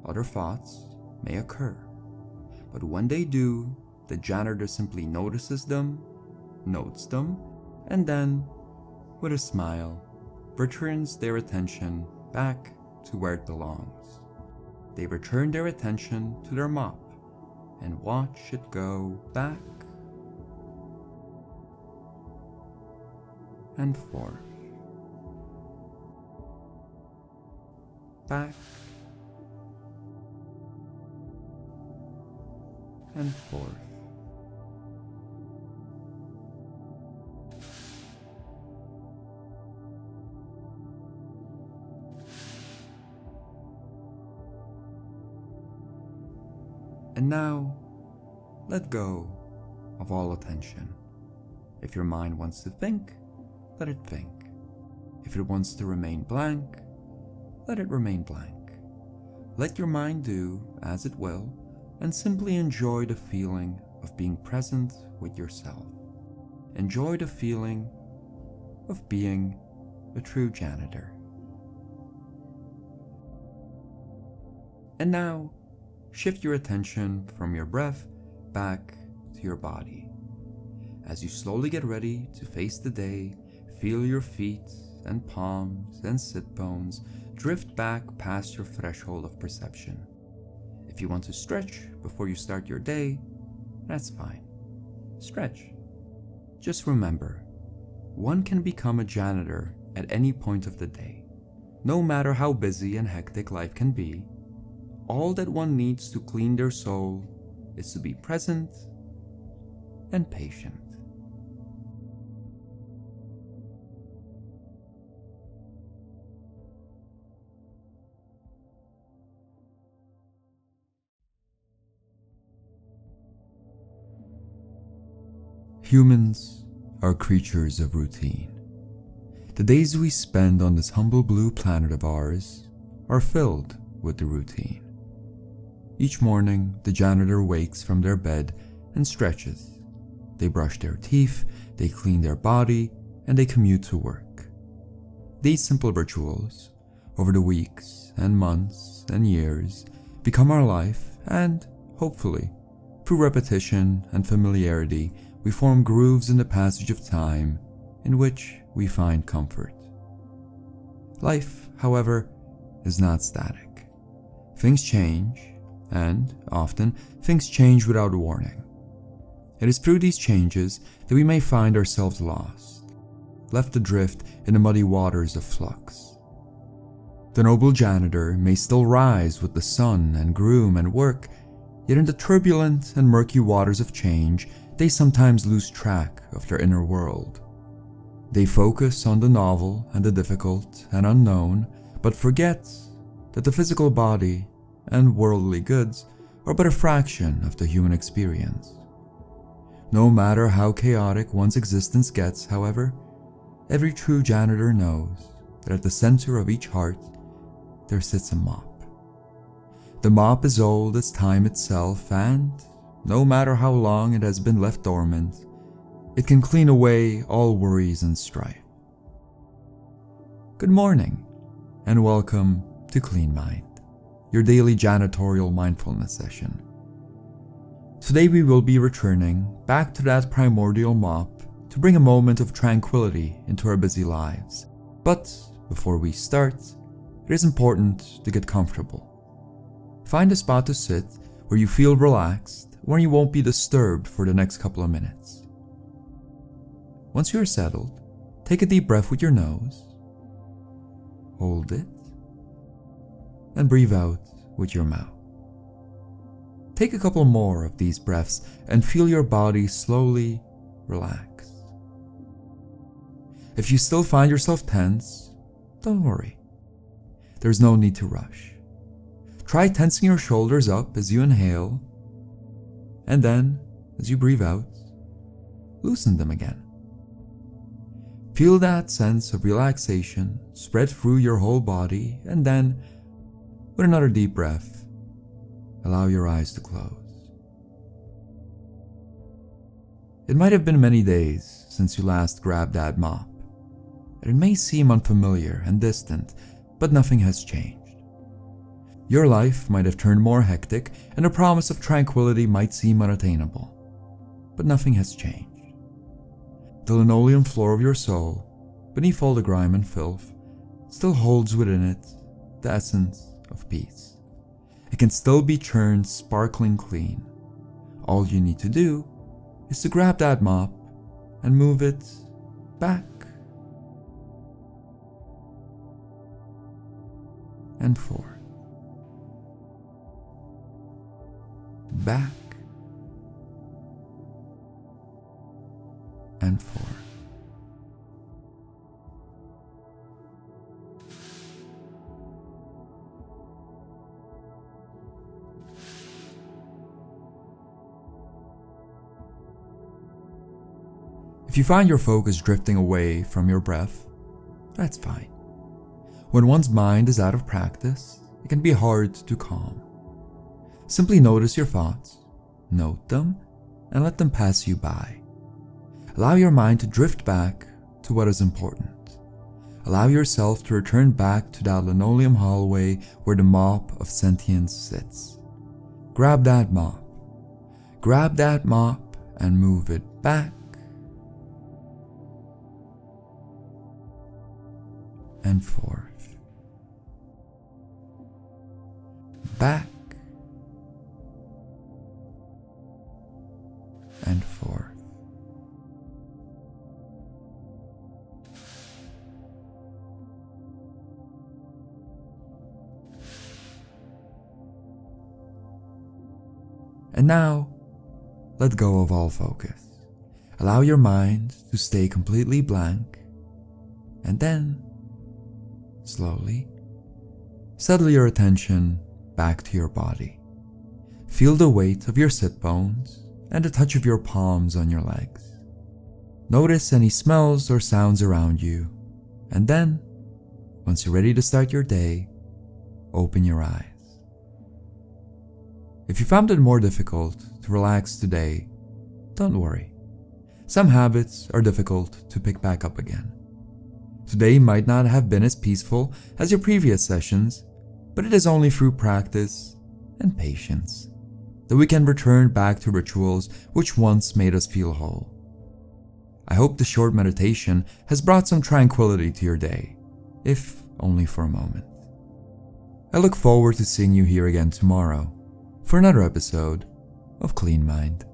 Other thoughts may occur, but when they do, the janitor simply notices them, notes them, and then, with a smile, returns their attention back to where it belongs. They return their attention to their mop and watch it go back and forth, back and forth. And now, let go of all attention. If your mind wants to think, let it think. If it wants to remain blank, let it remain blank. Let your mind do as it will, and simply enjoy the feeling of being present with yourself. Enjoy the feeling of being a true janitor. And now, shift your attention from your breath back to your body. As you slowly get ready to face the day, feel your feet and palms and sit bones drift back past your threshold of perception. If you want to stretch before you start your day, that's fine. Stretch. Just remember, one can become a janitor at any point of the day. No matter how busy and hectic life can be, all that one needs to clean their soul is to be present and patient. Humans are creatures of routine. The days we spend on this humble blue planet of ours are filled with the routine. Each morning, the janitor wakes from their bed and stretches. They brush their teeth, they clean their body, and they commute to work. These simple rituals, over the weeks and months and years, become our life, and, hopefully, through repetition and familiarity, we form grooves in the passage of time in which we find comfort. Life, however, is not static. Things change, and often things change without warning. It is through these changes that we may find ourselves lost, left adrift in the muddy waters of flux. The noble janitor may still rise with the sun and groom and work, yet in the turbulent and murky waters of change, they sometimes lose track of their inner world. They focus on the novel and the difficult and unknown, but forget that the physical body and worldly goods are but a fraction of the human experience. No matter how chaotic one's existence gets, however, every true janitor knows that at the center of each heart there sits a mop. The mop is old as time itself, and no matter how long it has been left dormant, it can clean away all worries and strife. Good morning, and welcome to Clean Mind, your daily janitorial mindfulness session. Today we will be returning back to that primordial mop to bring a moment of tranquility into our busy lives. But before we start, it is important to get comfortable. Find a spot to sit where you feel relaxed, where you won't be disturbed for the next couple of minutes. Once you are settled, take a deep breath with your nose, hold it, and breathe out with your mouth. Take a couple more of these breaths and feel your body slowly relax. If you still find yourself tense, don't worry. There's no need to rush. Try tensing your shoulders up as you inhale, and then, as you breathe out, loosen them again. Feel that sense of relaxation spread through your whole body, and then, with another deep breath, allow your eyes to close. It might have been many days since you last grabbed that mop. And it may seem unfamiliar and distant, but nothing has changed. Your life might have turned more hectic, and the promise of tranquility might seem unattainable, but nothing has changed. The linoleum floor of your soul, beneath all the grime and filth, still holds within it the essence of peace. It can still be churned sparkling clean. All you need to do is to grab that mop and move it back and forth. Back and forth. If you find your focus drifting away from your breath, that's fine. When one's mind is out of practice, it can be hard to calm. Simply notice your thoughts, note them, and let them pass you by. Allow your mind to drift back to what is important. Allow yourself to return back to that linoleum hallway where the mop of sentience sits. Grab that mop. Grab that mop and move it back and forth. Back and forth. And now, let go of all focus. Allow your mind to stay completely blank, and then, slowly, settle your attention back to your body. Feel the weight of your sit bones and the touch of your palms on your legs. Notice any smells or sounds around you, and then, once you're ready to start your day, open your eyes. If you found it more difficult to relax today, don't worry. Some habits are difficult to pick back up again. Today might not have been as peaceful as your previous sessions, but it is only through practice and patience that we can return back to rituals which once made us feel whole. I hope the short meditation has brought some tranquility to your day, if only for a moment. I look forward to seeing you here again tomorrow for another episode of Clean Mind.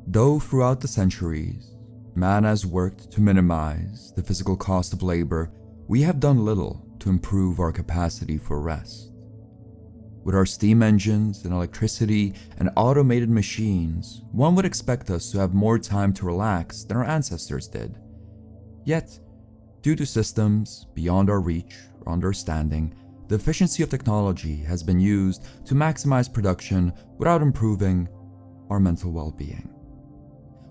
Though throughout the centuries, man has worked to minimize the physical cost of labor, we have done little to improve our capacity for rest. With our steam engines and electricity and automated machines, one would expect us to have more time to relax than our ancestors did. Yet, due to systems beyond our reach or understanding, the efficiency of technology has been used to maximize production without improving our mental well-being.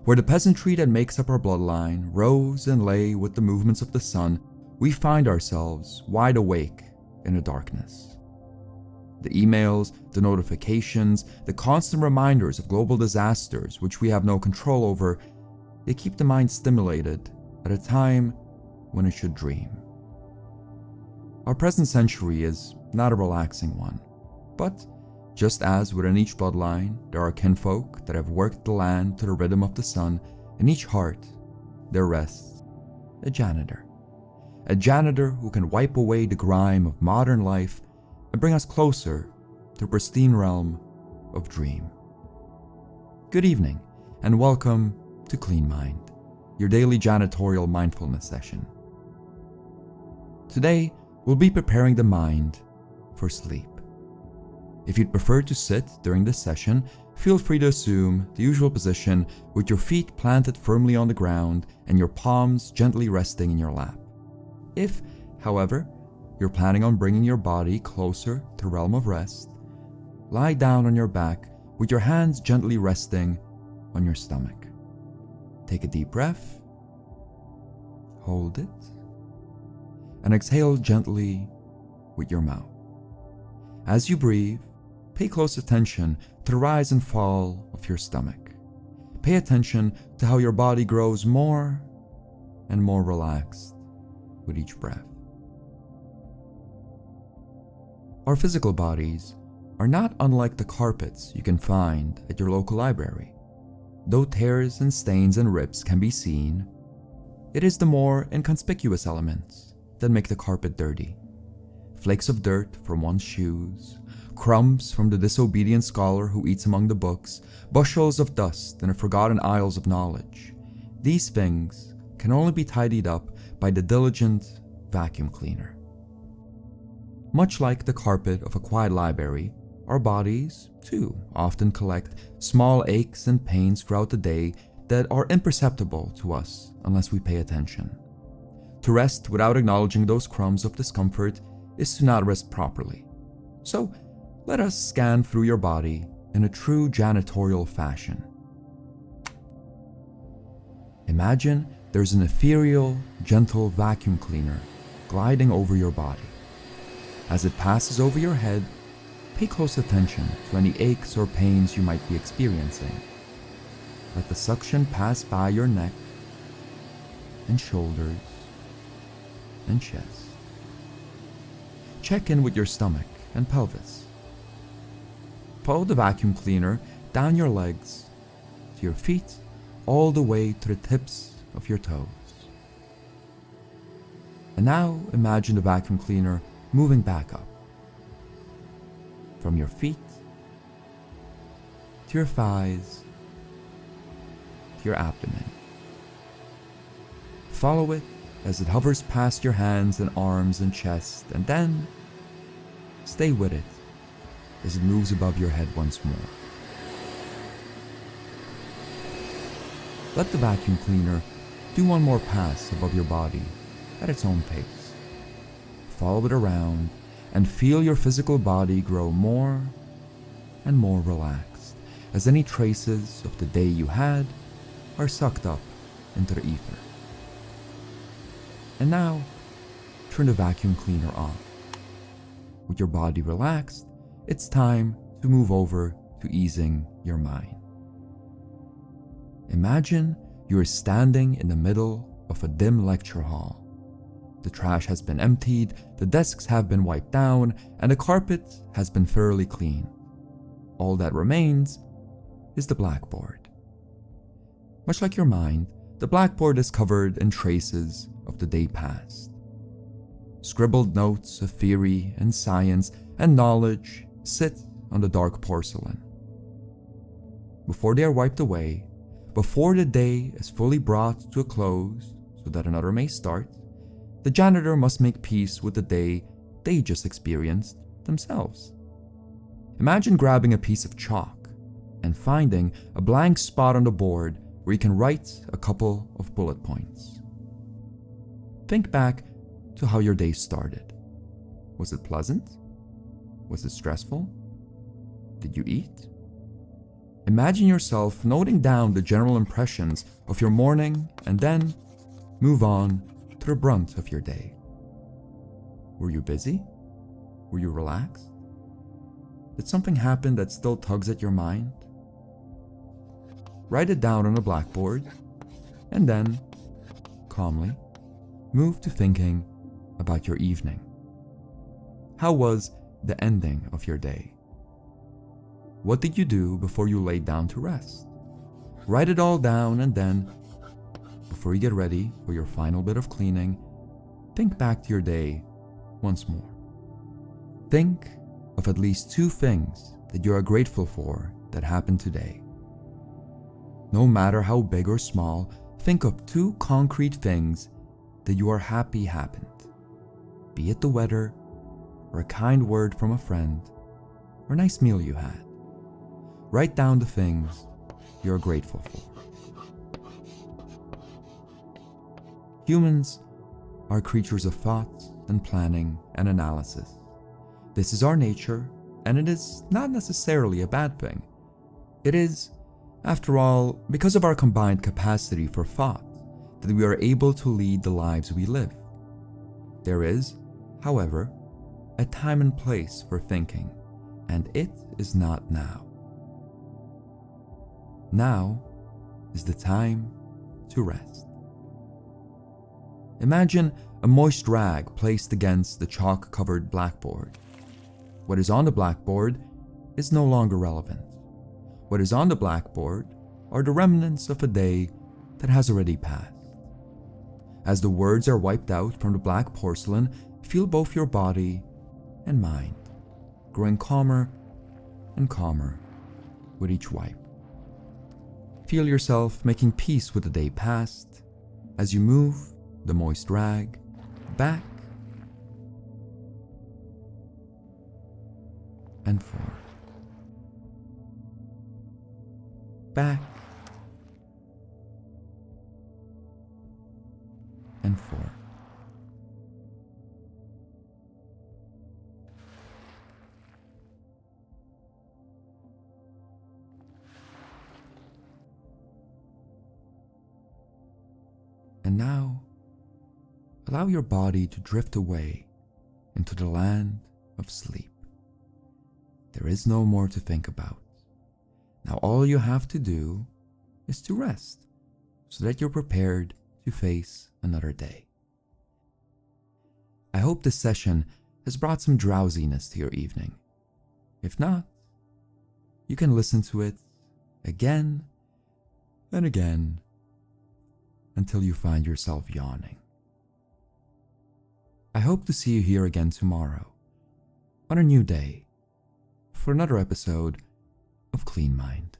Where the peasantry that makes up our bloodline rose and lay with the movements of the sun, we find ourselves wide awake in the darkness. The emails, the notifications, the constant reminders of global disasters which we have no control over, they keep the mind stimulated at a time when it should dream. Our present century is not a relaxing one, but just as within each bloodline there are kinfolk that have worked the land to the rhythm of the sun, in each heart there rests a janitor. A janitor who can wipe away the grime of modern life and bring us closer to the pristine realm of dream. Good evening, and welcome to Clean Mind, your daily janitorial mindfulness session. Today, we'll be preparing the mind for sleep. If you'd prefer to sit during this session, feel free to assume the usual position with your feet planted firmly on the ground and your palms gently resting in your lap. If, however, you're planning on bringing your body closer to the realm of rest, lie down on your back with your hands gently resting on your stomach. Take a deep breath, hold it, and exhale gently with your mouth. As you breathe, pay close attention to the rise and fall of your stomach. Pay attention to how your body grows more and more relaxed with each breath. Our physical bodies are not unlike the carpets you can find at your local library. Though tears and stains and rips can be seen, it is the more inconspicuous elements that make the carpet dirty. Flakes of dirt from one's shoes, crumbs from the disobedient scholar who eats among the books, bushels of dust in the forgotten aisles of knowledge. These things can only be tidied up by the diligent vacuum cleaner. Much like the carpet of a quiet library, our bodies, too, often collect small aches and pains throughout the day that are imperceptible to us unless we pay attention. To rest without acknowledging those crumbs of discomfort is to not rest properly. So, let us scan through your body in a true janitorial fashion. Imagine there's an ethereal, gentle vacuum cleaner gliding over your body. As it passes over your head, pay close attention to any aches or pains you might be experiencing. Let the suction pass by your neck and shoulders and chest. Check in with your stomach and pelvis. Follow the vacuum cleaner down your legs, to your feet, all the way to the tips of your toes. And now imagine the vacuum cleaner moving back up. From your feet, to your thighs, to your abdomen. Follow it as it hovers past your hands and arms and chest, and then stay with it as it moves above your head once more. Let the vacuum cleaner do one more pass above your body at its own pace. Follow it around and feel your physical body grow more and more relaxed as any traces of the day you had are sucked up into the ether. And now, turn the vacuum cleaner on. With your body relaxed, it's time to move over to easing your mind. Imagine you are standing in the middle of a dim lecture hall. The trash has been emptied, the desks have been wiped down, and the carpet has been thoroughly cleaned. All that remains is the blackboard. Much like your mind, the blackboard is covered in traces of the day past. Scribbled notes of theory and science and knowledge sit on the dark porcelain. Before they are wiped away, before the day is fully brought to a close so that another may start, the janitor must make peace with the day they just experienced themselves. Imagine grabbing a piece of chalk and finding a blank spot on the board where you can write a couple of bullet points. Think back to how your day started. Was it pleasant? Was it stressful? Did you eat? Imagine yourself noting down the general impressions of your morning and then move on to the brunt of your day. Were you busy? Were you relaxed? Did something happen that still tugs at your mind? Write it down on a blackboard and then, calmly, move to thinking about your evening. How was the ending of your day? What did you do before you laid down to rest? Write it all down and then, before you get ready for your final bit of cleaning, think back to your day once more. Think of at least 2 things that you are grateful for that happened today. No matter how big or small, think of 2 concrete things that you are happy happened. Be it the weather, or a kind word from a friend, or a nice meal you had. Write down the things you're grateful for. Humans are creatures of thought and planning and analysis. This is our nature, and it is not necessarily a bad thing. It is, after all, because of our combined capacity for thought that we are able to lead the lives we live. There is, however, a time and place for thinking, and it is not now. Now is the time to rest. Imagine a moist rag placed against the chalk-covered blackboard. What is on the blackboard is no longer relevant. What is on the blackboard are the remnants of a day that has already passed. As the words are wiped out from the black porcelain, feel both your body and mind growing calmer and calmer with each wipe. Feel yourself making peace with the day past as you move the moist rag back and forth. Back and forth. And now, allow your body to drift away into the land of sleep. There is no more to think about. Now all you have to do is to rest so that you're prepared to face another day. I hope this session has brought some drowsiness to your evening. If not, you can listen to it again and again until you find yourself yawning. I hope to see you here again tomorrow on a new day for another episode of Clean Mind.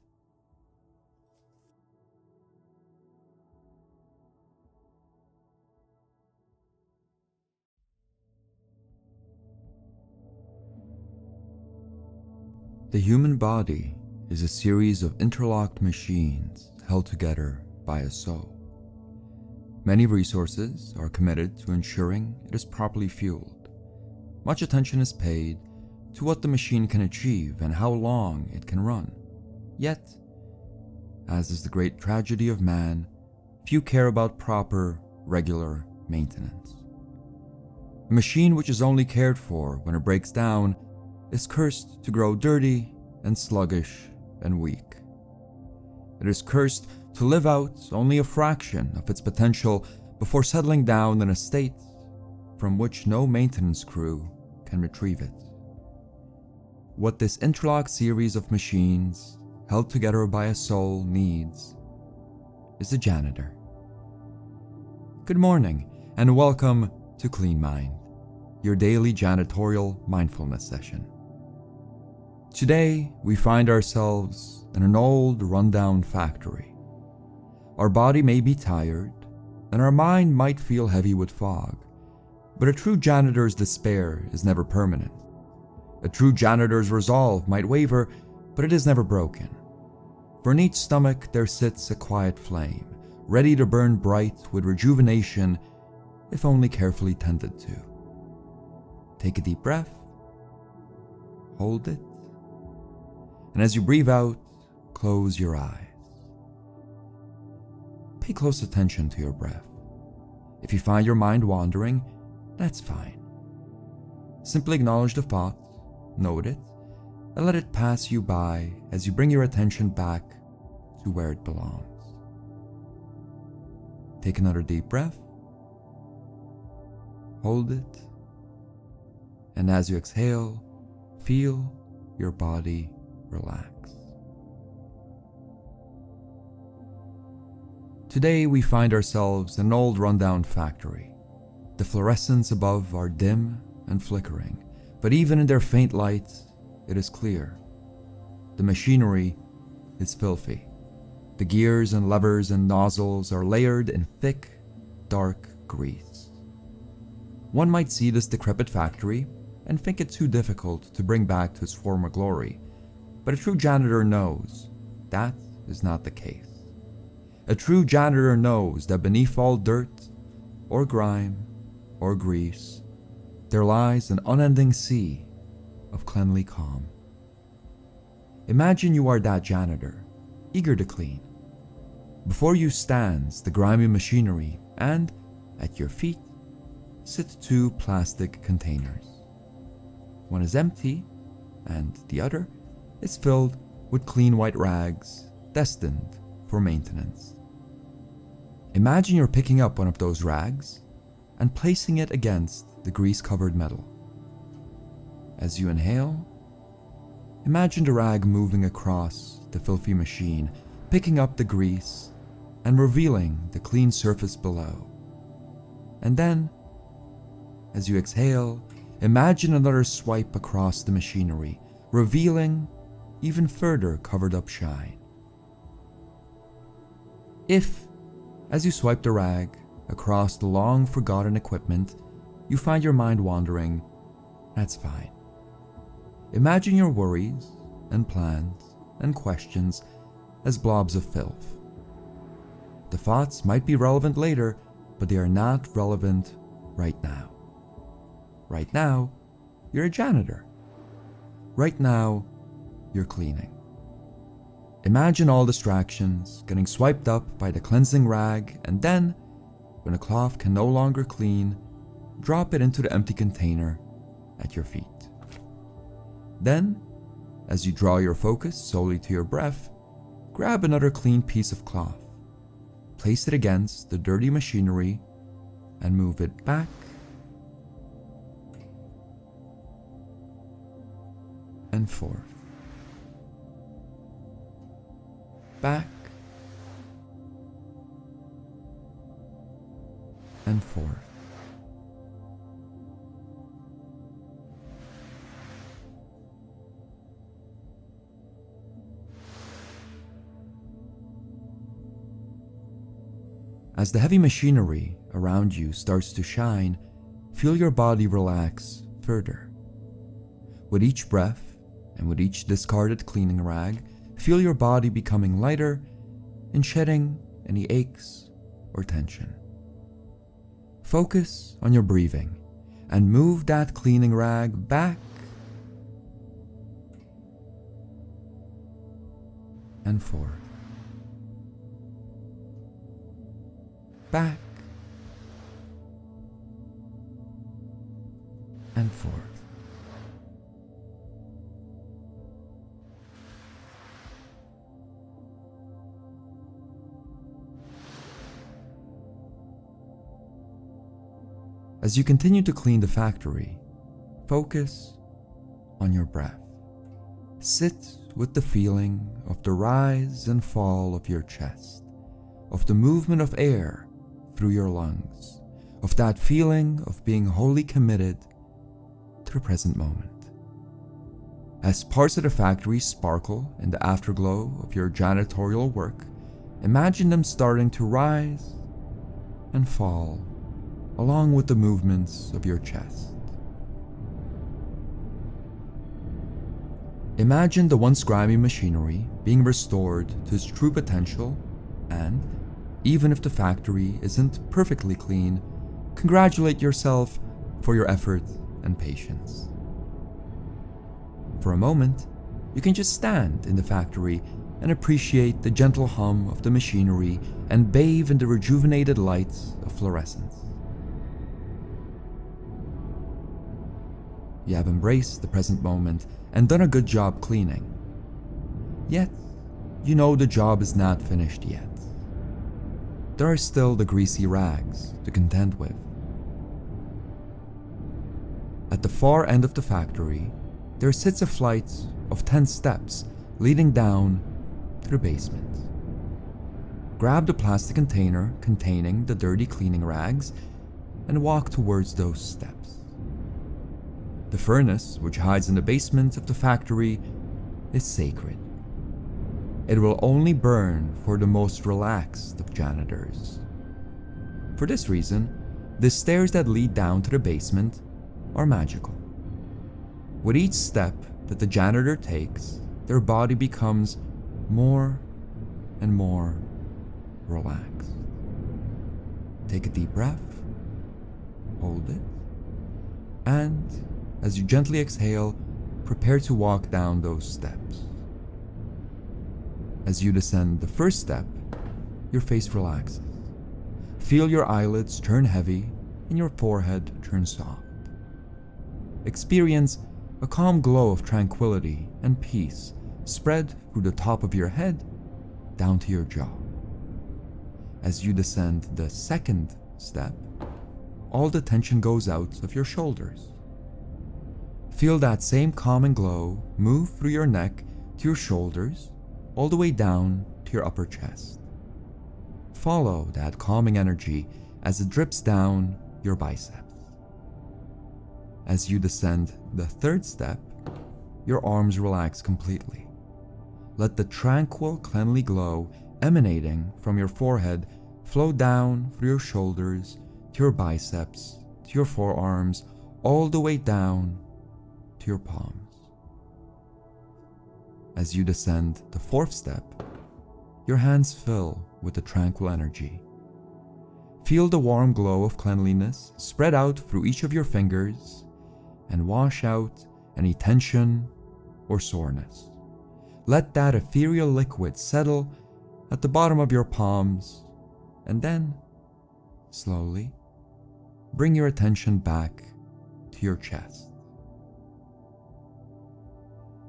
The human body is a series of interlocked machines held together by a soul. Many resources are committed to ensuring it is properly fueled. Much attention is paid to what the machine can achieve and how long it can run. Yet, as is the great tragedy of man, few care about proper, regular maintenance. A machine which is only cared for when it breaks down is cursed to grow dirty and sluggish and weak. It is cursed to live out only a fraction of its potential before settling down in a state from which no maintenance crew can retrieve it. What this interlocked series of machines, held together by a soul, needs is a janitor. Good morning, and welcome to Clean Mind, your daily janitorial mindfulness session. Today, we find ourselves in an old, rundown factory. Our body may be tired, and our mind might feel heavy with fog, but a true janitor's despair is never permanent. A true janitor's resolve might waver, but it is never broken. For in each stomach there sits a quiet flame, ready to burn bright with rejuvenation if only carefully tended to. Take a deep breath, hold it, and as you breathe out, close your eyes. Pay close attention to your breath. If you find your mind wandering, that's fine. Simply acknowledge the thought, note it, and let it pass you by as you bring your attention back to where it belongs. Take another deep breath, hold it, and as you exhale, feel your body relax. Today we find ourselves in an old rundown factory. The fluorescents above are dim and flickering, but even in their faint light, it is clear. The machinery is filthy. The gears and levers and nozzles are layered in thick, dark grease. One might see this decrepit factory and think it too difficult to bring back to its former glory, but a true janitor knows that is not the case. A true janitor knows that beneath all dirt, or grime, or grease, there lies an unending sea of cleanly calm. Imagine you are that janitor, eager to clean. Before you stands the grimy machinery, and, at your feet, sit two plastic containers. One is empty, and the other is filled with clean white rags destined for maintenance. Imagine you're picking up one of those rags and placing it against the grease-covered metal. As you inhale, imagine the rag moving across the filthy machine, picking up the grease and revealing the clean surface below. And then, as you exhale, imagine another swipe across the machinery, revealing even further covered up shine. If, as you swipe the rag across the long forgotten equipment, you find your mind wandering, that's fine. Imagine your worries and plans and questions as blobs of filth. The thoughts might be relevant later, but they are not relevant right now. Right now, you're a janitor. Right now, you're cleaning. Imagine all distractions getting swiped up by the cleansing rag, and then, when a cloth can no longer clean, drop it into the empty container at your feet. Then, as you draw your focus solely to your breath, grab another clean piece of cloth, place it against the dirty machinery, and move it back and forth. Back and forth. As the heavy machinery around you starts to shine, feel your body relax further. With each breath and with each discarded cleaning rag, feel your body becoming lighter and shedding any aches or tension. Focus on your breathing and move that cleaning rag back and forth. Back and forth. As you continue to clean the factory, focus on your breath. Sit with the feeling of the rise and fall of your chest, of the movement of air through your lungs, of that feeling of being wholly committed to the present moment. As parts of the factory sparkle in the afterglow of your janitorial work, imagine them starting to rise and fall along with the movements of your chest. Imagine the once grimy machinery being restored to its true potential, and, even if the factory isn't perfectly clean, congratulate yourself for your effort and patience. For a moment, you can just stand in the factory and appreciate the gentle hum of the machinery and bathe in the rejuvenated lights of fluorescence. You have embraced the present moment and done a good job cleaning. Yet, you know the job is not finished yet. There are still the greasy rags to contend with. At the far end of the factory, there sits a flight of 10 steps leading down to the basement. Grab the plastic container containing the dirty cleaning rags and walk towards those steps. The furnace, which hides in the basement of the factory, is sacred. It will only burn for the most relaxed of janitors. For this reason, the stairs that lead down to the basement are magical. With each step that the janitor takes, their body becomes more and more relaxed. Take a deep breath, hold it, and as you gently exhale, prepare to walk down those steps. As you descend the first step, your face relaxes. Feel your eyelids turn heavy and your forehead turns soft. Experience a calm glow of tranquility and peace spread through the top of your head down to your jaw. As you descend the second step, all the tension goes out of your shoulders. Feel that same calming glow move through your neck to your shoulders, all the way down to your upper chest. Follow that calming energy as it drips down your biceps. As you descend the third step, your arms relax completely. Let the tranquil, cleanly glow emanating from your forehead flow down through your shoulders, to your biceps, to your forearms, all the way down to your palms. As you descend the fourth step, your hands fill with the tranquil energy. Feel the warm glow of cleanliness spread out through each of your fingers and wash out any tension or soreness. Let that ethereal liquid settle at the bottom of your palms, and then, slowly, bring your attention back to your chest.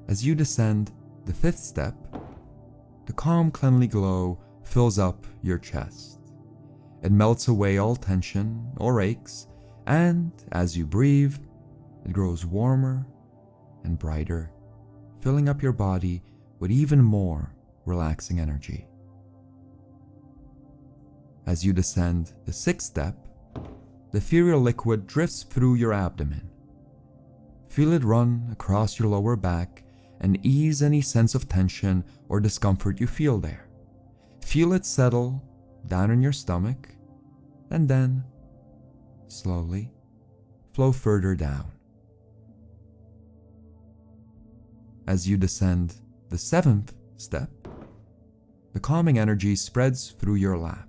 As you descend the fifth step, the calm, cleanly glow fills up your chest. It melts away all tension or aches, and as you breathe, it grows warmer and brighter, filling up your body with even more relaxing energy. As you descend the sixth step, the ethereal liquid drifts through your abdomen. Feel it run across your lower back and ease any sense of tension or discomfort you feel there. Feel it settle down in your stomach and then, slowly, flow further down. As you descend the seventh step, the calming energy spreads through your lap.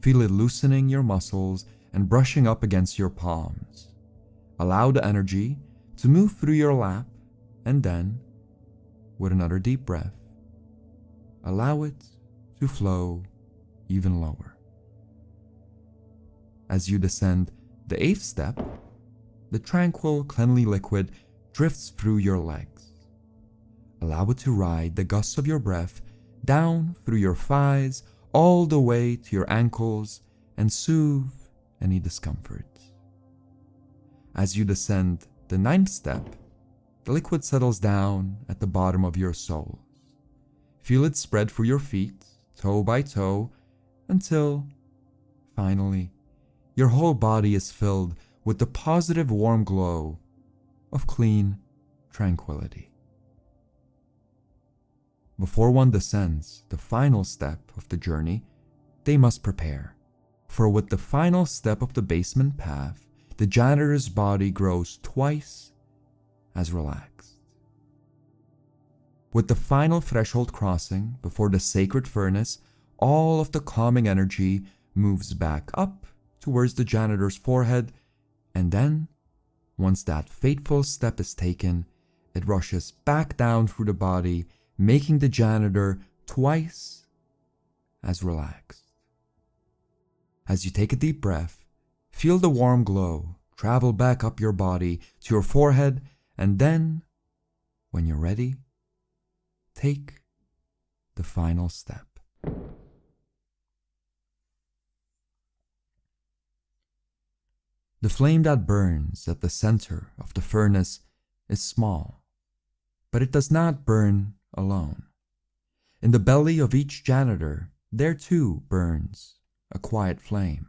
Feel it loosening your muscles and brushing up against your palms. Allow the energy to move through your lap, and then, with another deep breath, allow it to flow even lower. As you descend the eighth step, the tranquil, cleanly liquid drifts through your legs. Allow it to ride the gusts of your breath down through your thighs, all the way to your ankles, and soothe any discomfort. As you descend the ninth step, the liquid settles down at the bottom of your soles. Feel it spread through your feet, toe by toe, until, finally, your whole body is filled with the positive warm glow of clean tranquility. Before one descends the final step of the journey, they must prepare. For with the final step of the basement path, the janitor's body grows twice as relaxed. With the final threshold crossing before the sacred furnace, all of the calming energy moves back up towards the janitor's forehead, and then, once that fateful step is taken, it rushes back down through the body, making the janitor twice as relaxed. As you take a deep breath, feel the warm glow travel back up your body to your forehead, and then, when you're ready, take the final step. The flame that burns at the center of the furnace is small, but it does not burn alone. In the belly of each janitor, there too burns a quiet flame.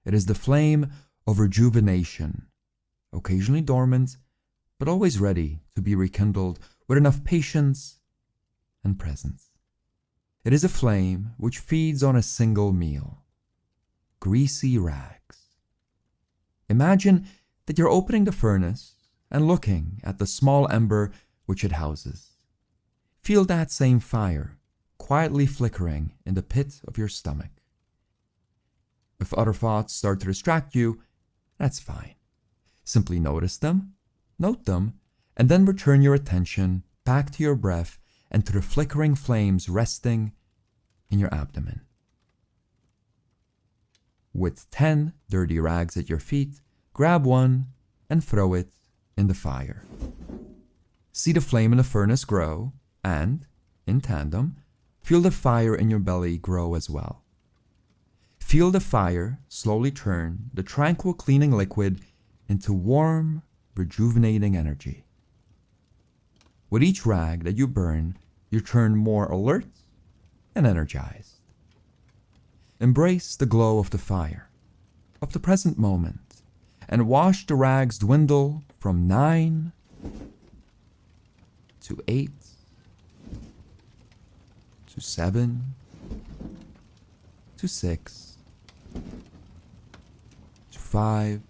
It is the flame of rejuvenation, occasionally dormant, but always ready to be rekindled with enough patience and presence. It is a flame which feeds on a single meal: greasy rags. Imagine that you're opening the furnace and looking at the small ember which it houses. Feel that same fire quietly flickering in the pit of your stomach. If other thoughts start to distract you, that's fine. Simply notice them, note them, and then return your attention back to your breath and to the flickering flames resting in your abdomen. With 10 dirty rags at your feet, grab one and throw it in the fire. See the flame in the furnace grow, and, in tandem, feel the fire in your belly grow as well. Feel the fire slowly turn the tranquil cleaning liquid into warm, rejuvenating energy. With each rag that you burn, you turn more alert and energized. Embrace the glow of the fire, of the present moment, and watch the rags dwindle from 9 to 8 to 7 to 6 to 5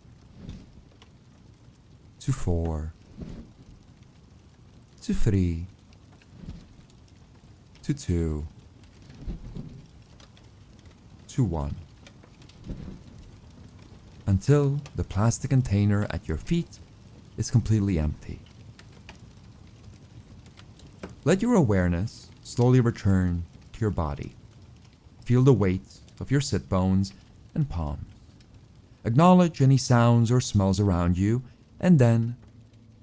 to 4 to 3 to 2 to 1, until the plastic container at your feet is completely empty. Let your awareness slowly return to your body. Feel the weight of your sit bones and palms. Acknowledge any sounds or smells around you, and then,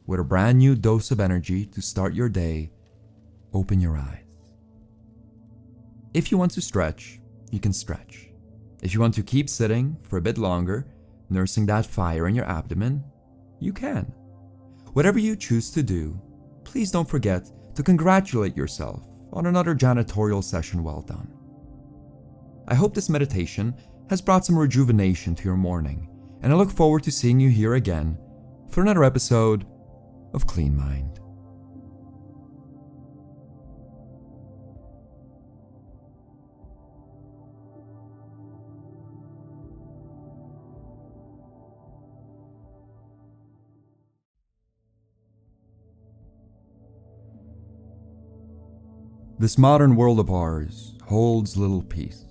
with a brand new dose of energy to start your day, open your eyes. If you want to stretch, you can stretch. If you want to keep sitting for a bit longer, nursing that fire in your abdomen, you can. Whatever you choose to do, please don't forget to congratulate yourself on another janitorial session well done. I hope this meditation has brought some rejuvenation to your morning, and I look forward to seeing you here again for another episode of Clean Mind. This modern world of ours holds little peace.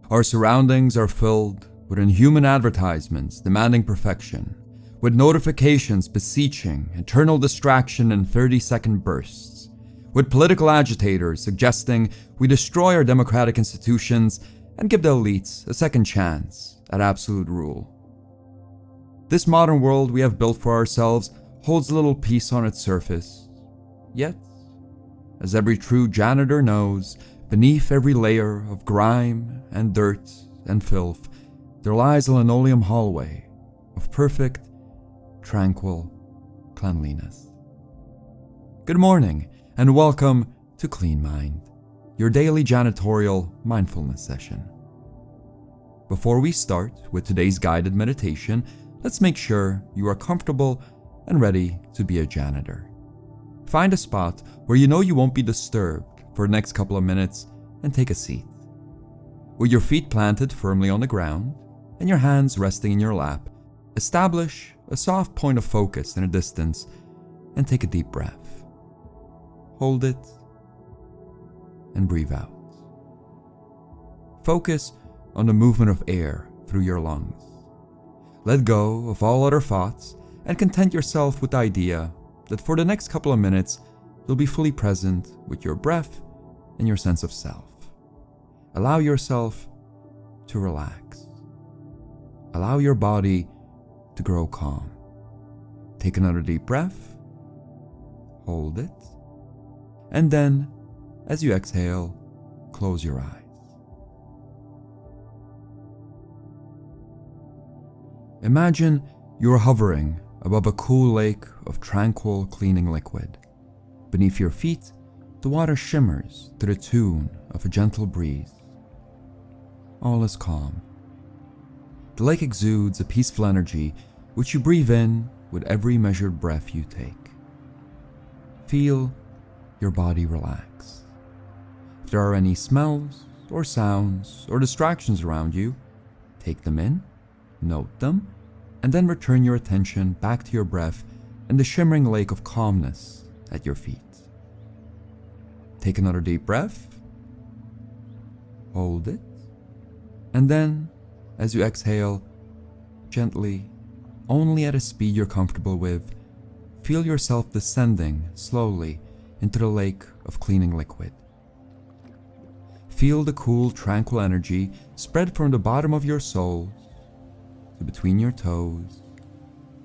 Our surroundings are filled with inhuman advertisements demanding perfection, with notifications beseeching eternal distraction in 30-second bursts, with political agitators suggesting we destroy our democratic institutions and give the elites a second chance at absolute rule. This modern world we have built for ourselves holds little peace on its surface, yet, as every true janitor knows, beneath every layer of grime and dirt and filth, there lies a linoleum hallway of perfect, tranquil cleanliness. Good morning, and welcome to Clean Mind, your daily janitorial mindfulness session. Before we start with today's guided meditation, let's make sure you are comfortable and ready to be a janitor. Find a spot where you know you won't be disturbed for the next couple of minutes and take a seat. With your feet planted firmly on the ground and your hands resting in your lap, establish a soft point of focus in a distance and take a deep breath. Hold it and breathe out. Focus on the movement of air through your lungs. Let go of all other thoughts and content yourself with the idea that for the next couple of minutes, you'll be fully present with your breath and your sense of self. Allow yourself to relax. Allow your body to grow calm. Take another deep breath, hold it, and then, as you exhale, close your eyes. Imagine you're hovering above a cool lake of tranquil cleaning liquid. Beneath your feet, the water shimmers to the tune of a gentle breeze. All is calm. The lake exudes a peaceful energy which you breathe in with every measured breath you take. Feel your body relax. If there are any smells or sounds or distractions around you, take them in, note them, and then return your attention back to your breath and the shimmering lake of calmness at your feet. Take another deep breath, hold it, and then, as you exhale, gently, only at a speed you're comfortable with, feel yourself descending slowly into the lake of cleaning liquid. Feel the cool, tranquil energy spread from the bottom of your soles to between your toes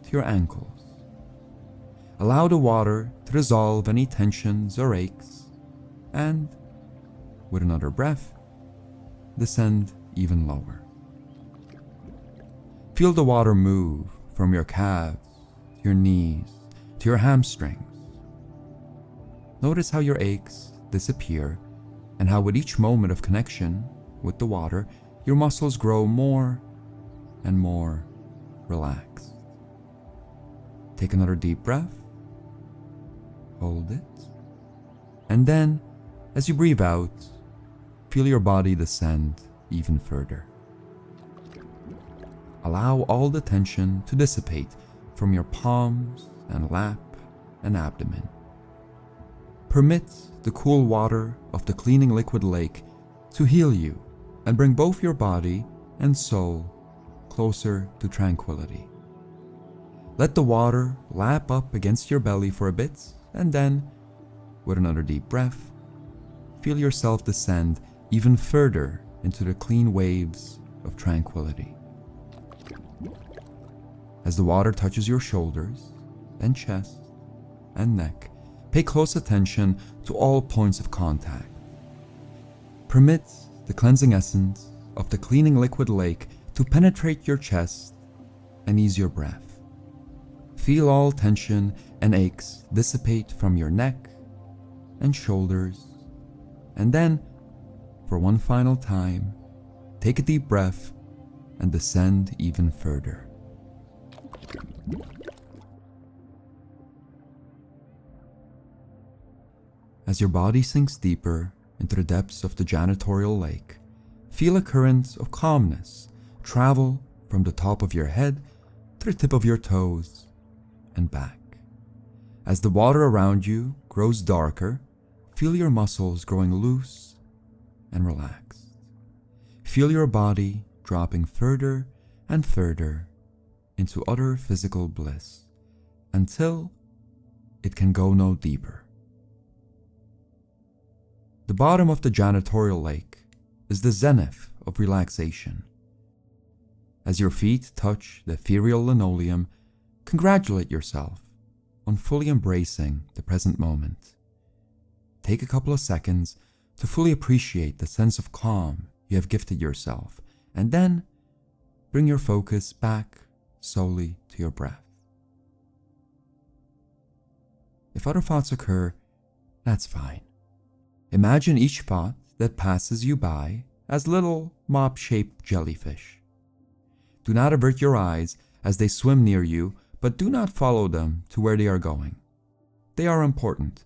to your ankles. Allow the water to dissolve any tensions or aches, and with another breath, descend even lower. Feel the water move from your calves to your knees to your hamstrings. Notice how your aches disappear and how with each moment of connection with the water, your muscles grow more and more relaxed. Take another deep breath, hold it, and then as you breathe out, feel your body descend even further. Allow all the tension to dissipate from your palms and lap and abdomen. Permit the cool water of the cleaning liquid lake to heal you and bring both your body and soul closer to tranquility. Let the water lap up against your belly for a bit, and then, with another deep breath, feel yourself descend even further into the clean waves of tranquility. As the water touches your shoulders and chest and neck, pay close attention to all points of contact. Permit the cleansing essence of the cleaning liquid lake to penetrate your chest and ease your breath. Feel all tension and aches dissipate from your neck and shoulders, and then, for one final time, take a deep breath and descend even further. As your body sinks deeper into the depths of the janitorial lake, feel a current of calmness travel from the top of your head to the tip of your toes and back. As the water around you grows darker, feel your muscles growing loose and relaxed. Feel your body dropping further and further into utter physical bliss until it can go no deeper. The bottom of the janitorial lake is the zenith of relaxation. As your feet touch the ethereal linoleum, congratulate yourself on fully embracing the present moment. Take a couple of seconds to fully appreciate the sense of calm you have gifted yourself, and then bring your focus back solely to your breath. If other thoughts occur, that's fine. Imagine each thought that passes you by as little mop-shaped jellyfish. Do not avert your eyes as they swim near you, but do not follow them to where they are going. They are important,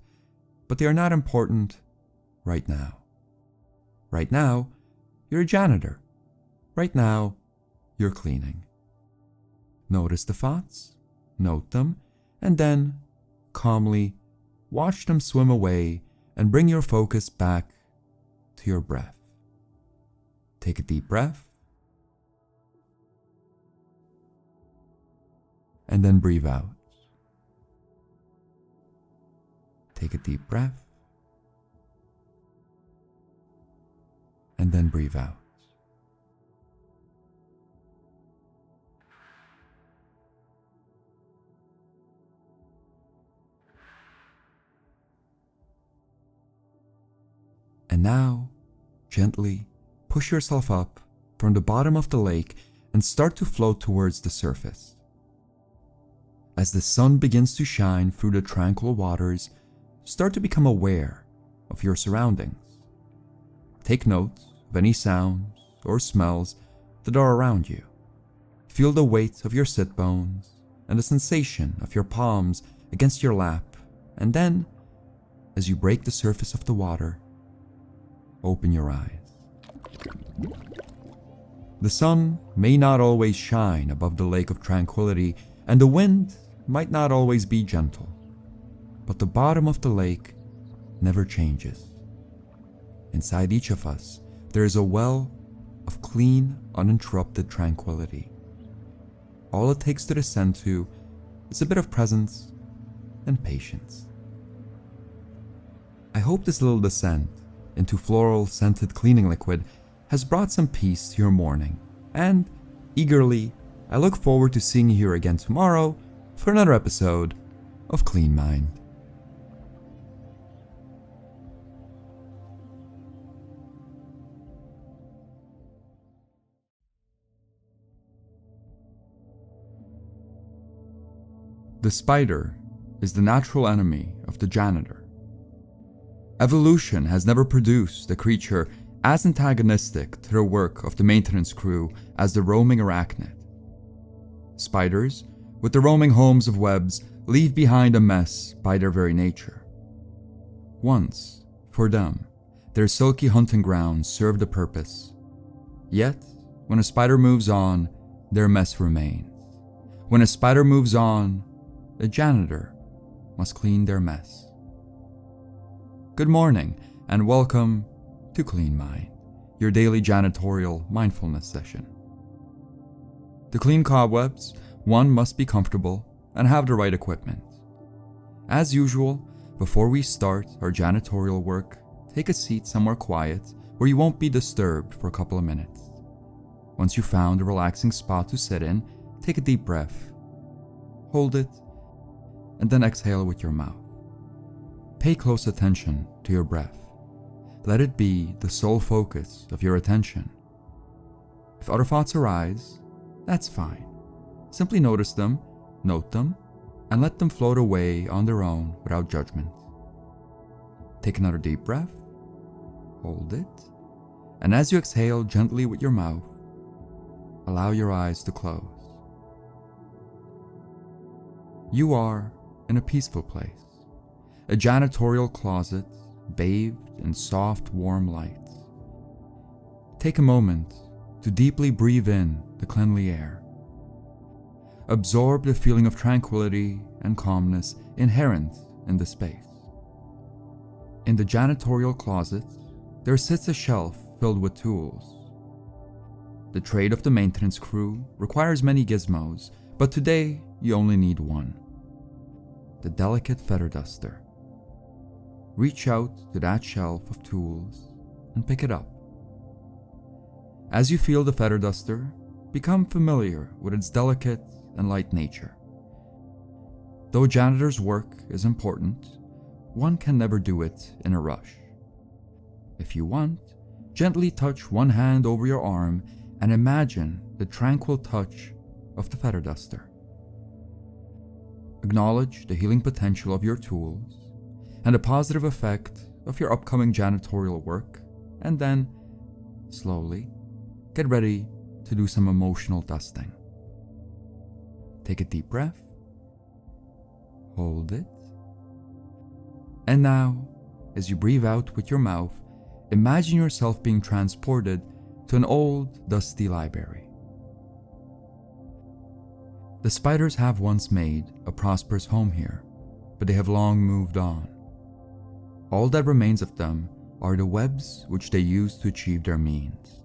but they are not important right now. Right now, you're a janitor. Right now, you're cleaning. Notice the thoughts, note them, and then, calmly, watch them swim away and bring your focus back to your breath. Take a deep breath, and then breathe out. Take a deep breath, and then breathe out. And now, gently push yourself up from the bottom of the lake and start to float towards the surface. As the sun begins to shine through the tranquil waters, start to become aware of your surroundings. Take note of any sounds or smells that are around you. Feel the weight of your sit bones and the sensation of your palms against your lap, and then, as you break the surface of the water, open your eyes. The sun may not always shine above the lake of tranquility, and the wind might not always be gentle, but the bottom of the lake never changes. Inside each of us, there is a well of clean, uninterrupted tranquility. All it takes to descend to is a bit of presence and patience. I hope this little descent into floral scented cleaning liquid has brought some peace to your morning, and eagerly, I look forward to seeing you here again tomorrow for another episode of Clean Mind. The spider is the natural enemy of the janitor. Evolution has never produced a creature as antagonistic to the work of the maintenance crew as the roaming arachnid. Spiders, with the roaming homes of webs, leave behind a mess by their very nature. Once, for them, their silky hunting grounds served a purpose. Yet, when a spider moves on, their mess remains. When a spider moves on, a janitor must clean their mess. Good morning, and welcome to Clean Mind, your daily janitorial mindfulness session. To clean cobwebs, one must be comfortable and have the right equipment. As usual, before we start our janitorial work, take a seat somewhere quiet where you won't be disturbed for a couple of minutes. Once you've found a relaxing spot to sit in, take a deep breath. Hold it, and then exhale with your mouth. Pay close attention to your breath. Let it be the sole focus of your attention. If other thoughts arise, that's fine. Simply notice them, note them, and let them float away on their own without judgment. Take another deep breath, hold it, and as you exhale gently with your mouth, allow your eyes to close. You are in a peaceful place, a janitorial closet bathed in soft, warm light. Take a moment to deeply breathe in the cleanly air. Absorb the feeling of tranquility and calmness inherent in the space. In the janitorial closet, there sits a shelf filled with tools. The trade of the maintenance crew requires many gizmos, but today you only need one: the delicate feather duster. Reach out to that shelf of tools and pick it up. As you feel the feather duster, become familiar with its delicate and light nature. Though janitor's work is important, one can never do it in a rush. If you want, gently touch one hand over your arm and imagine the tranquil touch of the feather duster. Acknowledge the healing potential of your tools and the positive effect of your upcoming janitorial work, and then, slowly, get ready to do some emotional dusting. Take a deep breath, hold it, and now, as you breathe out with your mouth, imagine yourself being transported to an old, dusty library. The spiders have once made a prosperous home here, but they have long moved on. All that remains of them are the webs which they use to achieve their means.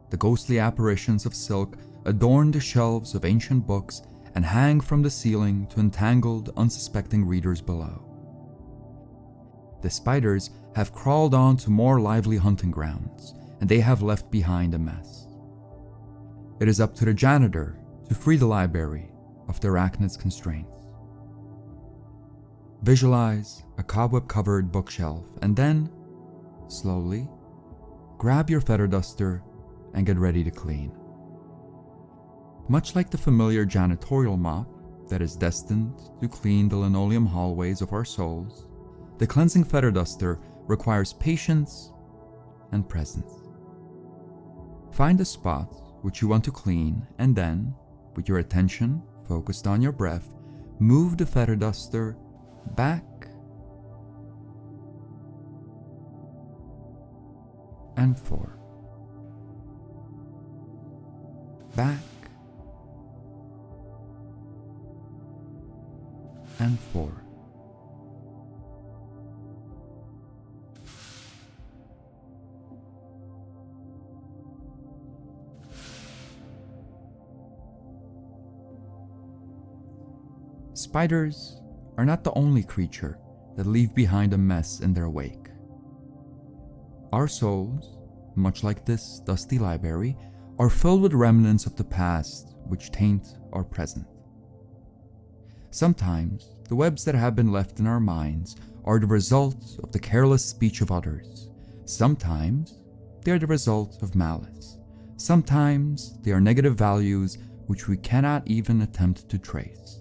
The ghostly apparitions of silk adorn the shelves of ancient books and hang from the ceiling to entangle the unsuspecting readers below. The spiders have crawled on to more lively hunting grounds, and they have left behind a mess. It is up to the janitor to free the library of the arachnid's constraints. Visualize a cobweb-covered bookshelf and then, slowly, grab your feather duster and get ready to clean. Much like the familiar janitorial mop that is destined to clean the linoleum hallways of our souls, the cleansing feather duster requires patience and presence. Find a spot which you want to clean and then, with your attention focused on your breath, move the feather duster back and forth, back and forth. Spiders are not the only creature that leave behind a mess in their wake. Our souls, much like this dusty library, are filled with remnants of the past which taint our present. Sometimes, the webs that have been left in our minds are the result of the careless speech of others. Sometimes, they are the result of malice. Sometimes, they are negative values which we cannot even attempt to trace.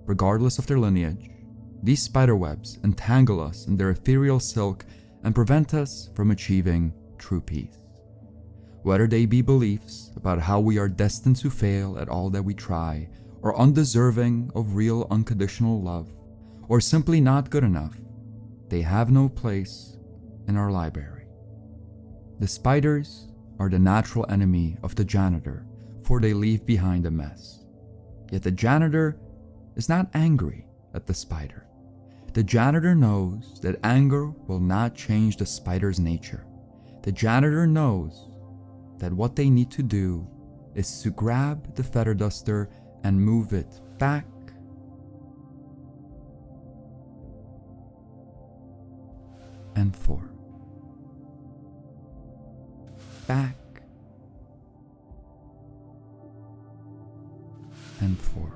Regardless of their lineage, these spiderwebs entangle us in their ethereal silk and prevent us from achieving true peace. Whether they be beliefs about how we are destined to fail at all that we try, or undeserving of real unconditional love, or simply not good enough, they have no place in our library. The spiders are the natural enemy of the janitor, for they leave behind a mess. Yet the janitor is not angry at the spider. The janitor knows that anger will not change the spider's nature. The janitor knows that what they need to do is to grab the feather duster and move it back and forth. Back and forth.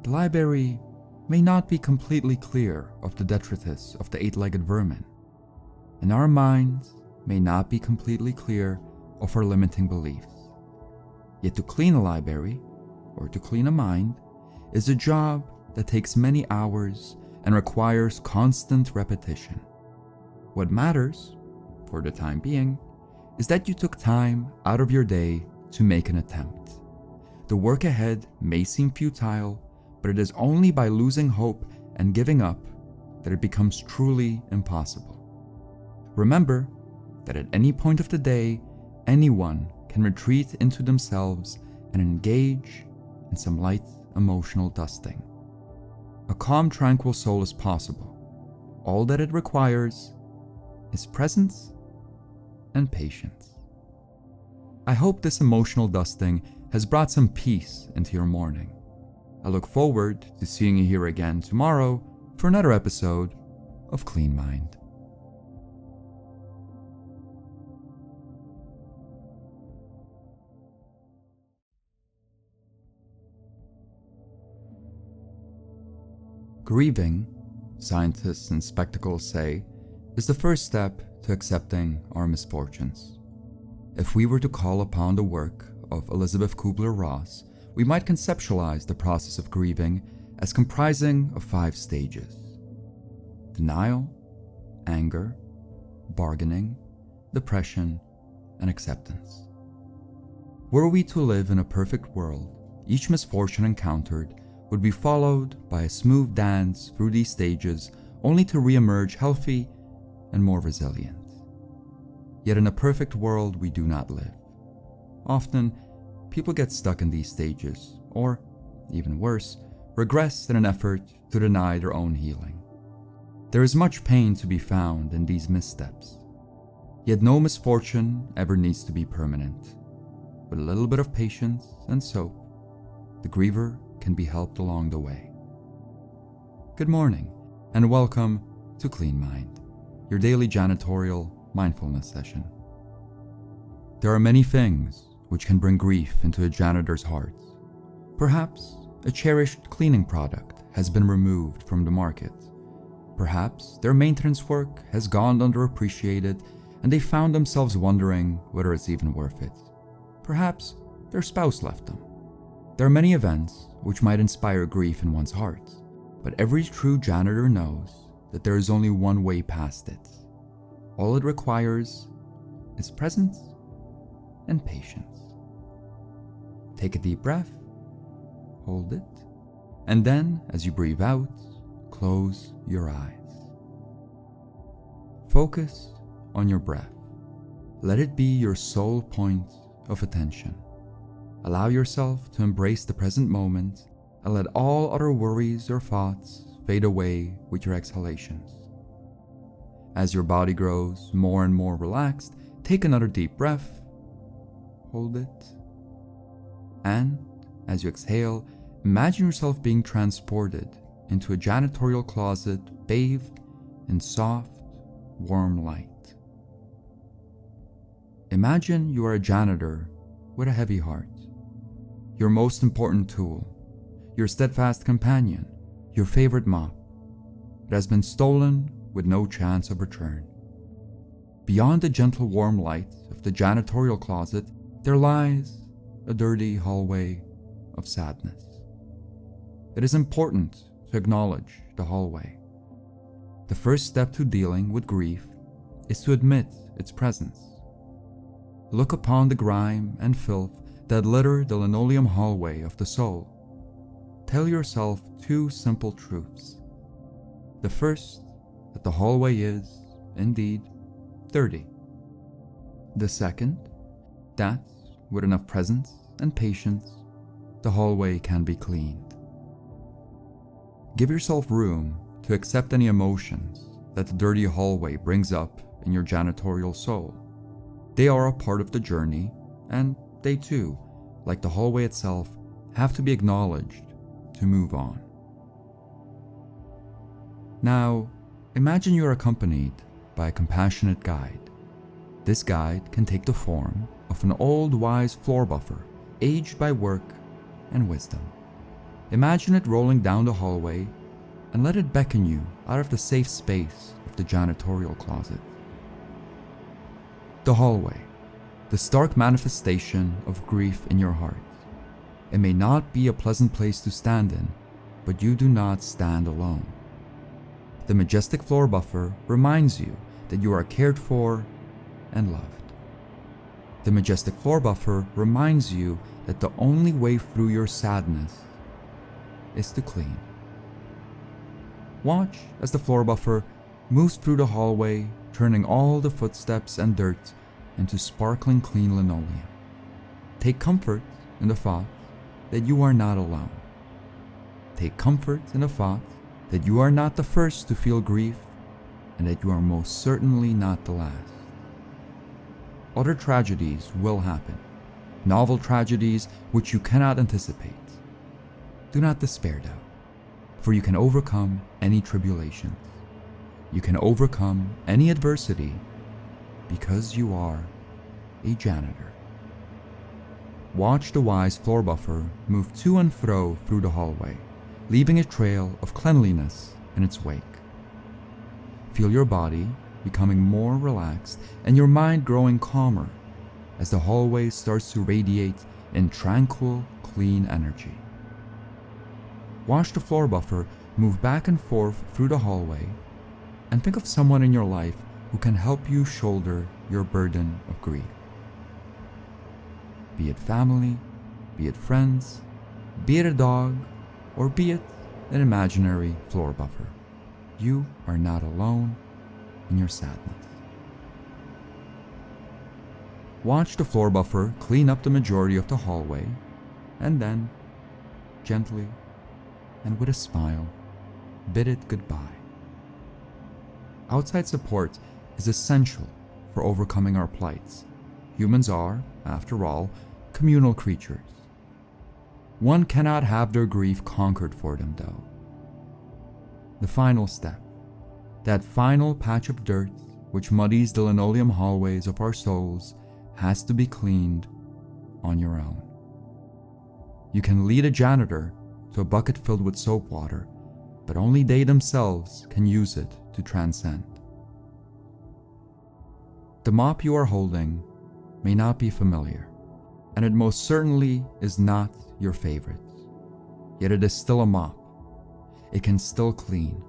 The library may not be completely clear of the detritus of the eight-legged vermin, and our minds may not be completely clear of our limiting beliefs. Yet to clean a library, or to clean a mind, is a job that takes many hours and requires constant repetition. What matters, for the time being, is that you took time out of your day to make an attempt. The work ahead may seem futile, but it is only by losing hope and giving up that it becomes truly impossible. Remember that at any point of the day, anyone can retreat into themselves and engage in some light emotional dusting. A calm, tranquil soul is possible. All that it requires is presence and patience. I hope this emotional dusting has brought some peace into your morning. I look forward to seeing you here again tomorrow for another episode of Clean Mind. Grieving, scientists in spectacles say, is the first step to accepting our misfortunes. If we were to call upon the work of Elizabeth Kubler-Ross, we might conceptualize the process of grieving as comprising of 5 stages: denial, anger, bargaining, depression, and acceptance. Were we to live in a perfect world, each misfortune encountered would be followed by a smooth dance through these stages, only to re-emerge healthy and more resilient. Yet in a perfect world we do not live. Often, people get stuck in these stages, or, even worse, regress in an effort to deny their own healing. There is much pain to be found in these missteps. Yet no misfortune ever needs to be permanent. With a little bit of patience and soap, the griever can be helped along the way. Good morning, and welcome to Clean Mind, your daily janitorial mindfulness session. There are many things which can bring grief into a janitor's heart. Perhaps a cherished cleaning product has been removed from the market. Perhaps their maintenance work has gone underappreciated and they found themselves wondering whether it's even worth it. Perhaps their spouse left them. There are many events which might inspire grief in one's heart, but every true janitor knows that there is only one way past it. All it requires is presence and patience. Take a deep breath, hold it, and then, as you breathe out, close your eyes. Focus on your breath. Let it be your sole point of attention. Allow yourself to embrace the present moment and let all other worries or thoughts fade away with your exhalations. As your body grows more and more relaxed, Take another deep breath, hold it, and as you exhale, imagine yourself being transported into a janitorial closet bathed in soft, warm light. Imagine you are a janitor with a heavy heart, your most important tool, your steadfast companion, your favorite mop. It has been stolen with no chance of return. Beyond the gentle warm light of the janitorial closet, there lies a dirty hallway of sadness. It is important to acknowledge the hallway. The first step to dealing with grief is to admit its presence. Look upon the grime and filth that litter the linoleum hallway of the soul. Tell yourself two simple truths. The first, that the hallway is, indeed, dirty. The second, that, with enough presence and patience, the hallway can be cleaned. Give yourself room to accept any emotions that the dirty hallway brings up in your janitorial soul. They are a part of the journey, and they too, like the hallway itself, have to be acknowledged to move on. Now, imagine you are accompanied by a compassionate guide. This guide can take the form of an old wise floor buffer, aged by work and wisdom. Imagine it rolling down the hallway and let it beckon you out of the safe space of the janitorial closet. The hallway, the stark manifestation of grief in your heart. It may not be a pleasant place to stand in, but you do not stand alone. The majestic floor buffer reminds you that you are cared for and loved. The majestic floor buffer reminds you that the only way through your sadness is to clean. Watch as the floor buffer moves through the hallway, turning all the footsteps and dirt into sparkling clean linoleum. Take comfort in the thought that you are not alone. Take comfort in the thought that you are not the first to feel grief and that you are most certainly not the last. Other tragedies will happen, novel tragedies which you cannot anticipate. Do not despair though, for you can overcome any tribulations. You can overcome any adversity because you are a janitor. Watch the wise floor buffer move to and fro through the hallway, leaving a trail of cleanliness in its wake. Feel your body becoming more relaxed and your mind growing calmer as the hallway starts to radiate in tranquil, clean energy. Watch the floor buffer move back and forth through the hallway and think of someone in your life who can help you shoulder your burden of grief. Be it family, be it friends, be it a dog, or be it an imaginary floor buffer. You are not alone in your sadness. Watch the floor buffer clean up the majority of the hallway, and then, gently and with a smile, bid it goodbye. Outside support is essential for overcoming our plights. Humans are, after all, communal creatures. One cannot have their grief conquered for them, though. The final step, that final patch of dirt which muddies the linoleum hallways of our souls, has to be cleaned on your own. You can lead a janitor to a bucket filled with soap water, but only they themselves can use it to transcend. The mop you are holding may not be familiar, and it most certainly is not your favorite. Yet it is still a mop. It can still clean.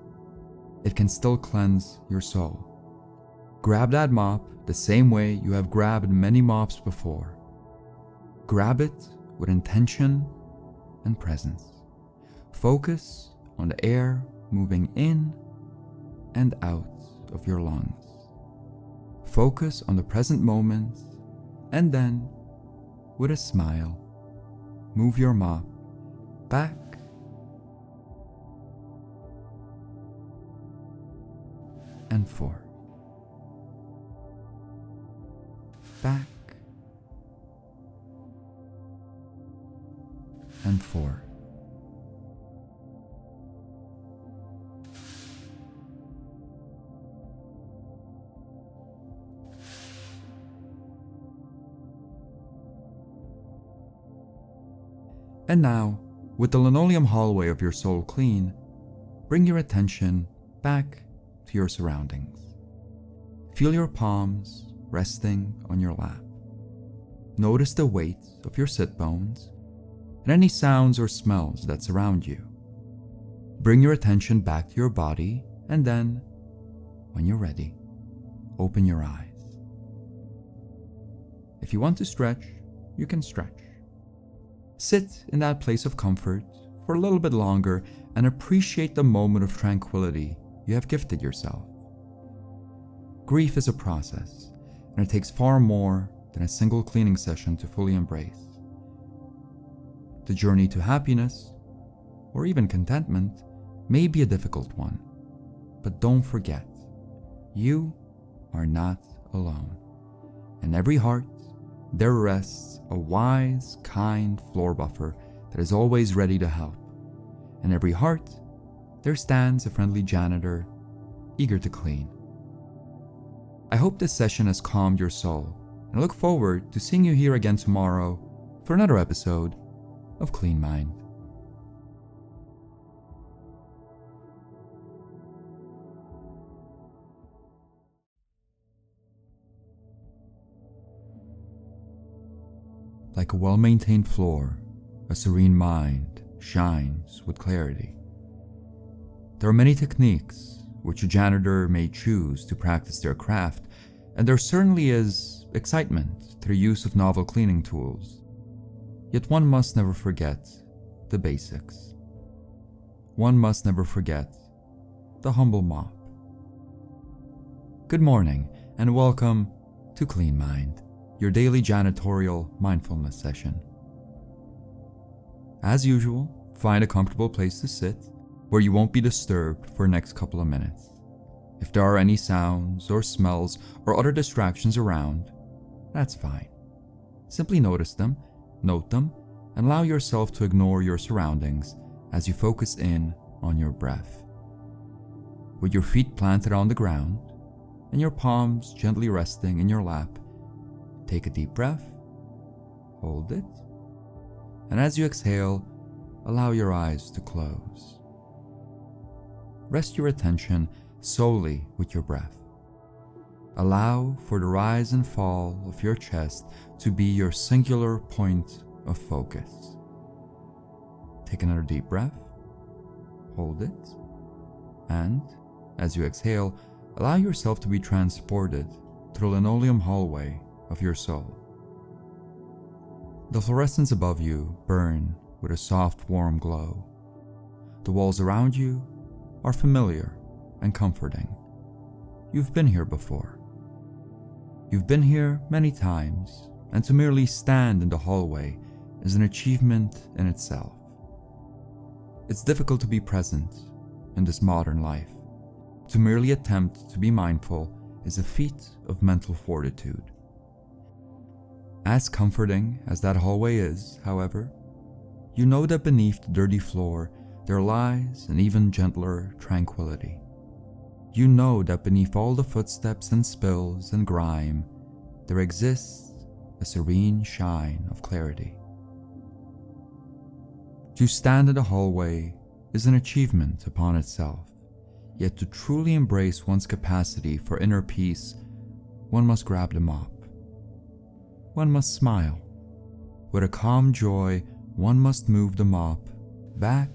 It can still cleanse your soul. Grab that mop the same way you have grabbed many mops before. Grab it with intention and presence. Focus on the air moving in and out of your lungs. Focus on the present moment, and then, with a smile, move your mop back and forth. back, and forth. And now, with the linoleum hallway of your soul clean, bring your attention back to your surroundings. Feel your palms resting on your lap. Notice the weight of your sit bones and any sounds or smells that surround you. Bring your attention back to your body, and then, when you're ready, open your eyes. If you want to stretch, you can stretch. Sit in that place of comfort for a little bit longer and appreciate the moment of tranquility you have gifted yourself. Grief is a process, and it takes far more than a single cleaning session to fully embrace. The journey to happiness, or even contentment, may be a difficult one, but don't forget, you are not alone. In every heart, there rests a wise, kind floor buffer that is always ready to help. In every heart, there stands a friendly janitor, eager to clean. I hope this session has calmed your soul, and I look forward to seeing you here again tomorrow for another episode of Clean Mind. Like a well-maintained floor, a serene mind shines with clarity. There are many techniques which a janitor may choose to practice their craft, and there certainly is excitement through use of novel cleaning tools. Yet one must never forget the basics. One must never forget the humble mop. Good morning, and welcome to Clean Mind, your daily janitorial mindfulness session. As usual, find a comfortable place to sit where you won't be disturbed for the next couple of minutes. If there are any sounds or smells or other distractions around, that's fine. Simply notice them, note them, and allow yourself to ignore your surroundings as you focus in on your breath. With your feet planted on the ground and your palms gently resting in your lap, take a deep breath, hold it, and as you exhale, allow your eyes to close. Rest your attention solely with your breath. Allow for the rise and fall of your chest to be your singular point of focus. Take another deep breath, hold it, and as you exhale, allow yourself to be transported to the linoleum hallway of your soul. The fluorescents above you burn with a soft, warm glow. The walls around you are familiar and comforting. You've been here before. You've been here many times, and to merely stand in the hallway is an achievement in itself. It's difficult to be present in this modern life. To merely attempt to be mindful is a feat of mental fortitude. As comforting as that hallway is, however, you know that beneath the dirty floor there lies an even gentler tranquility. You know that beneath all the footsteps and spills and grime, there exists a serene shine of clarity. To stand in the hallway is an achievement upon itself, yet to truly embrace one's capacity for inner peace, one must grab the mop. One must smile. With a calm joy, one must move the mop back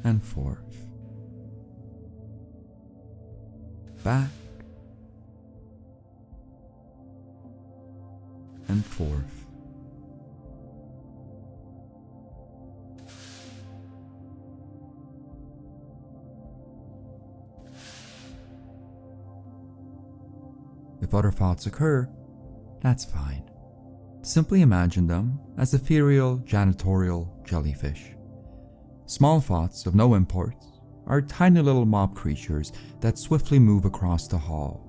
and forth, back and forth. If other thoughts occur, that's fine. Simply imagine them as ethereal janitorial jellyfish. Small thoughts of no import, are tiny little mob creatures that swiftly move across the hall.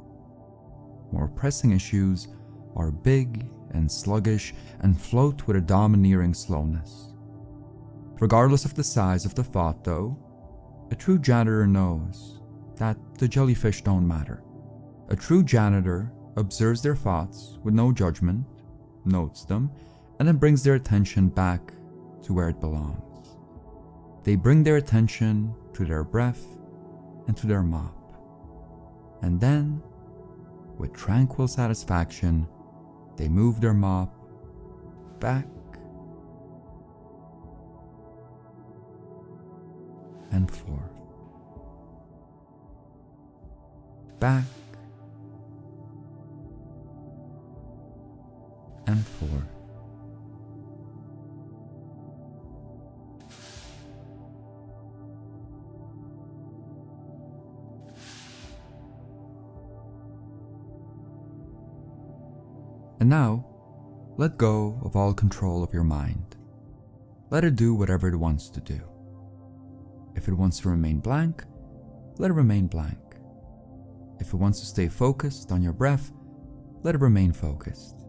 More pressing issues are big and sluggish and float with a domineering slowness. Regardless of the size of the thought, though, a true janitor knows that the jellyfish don't matter. A true janitor observes their thoughts with no judgment, notes them, and then brings their attention back to where it belongs. They bring their attention to their breath and to their mop. And then, with tranquil satisfaction, they move their mop back and forth. Back and forth. And now, let go of all control of your mind. Let it do whatever it wants to do. If it wants to remain blank, let it remain blank. If it wants to stay focused on your breath, let it remain focused.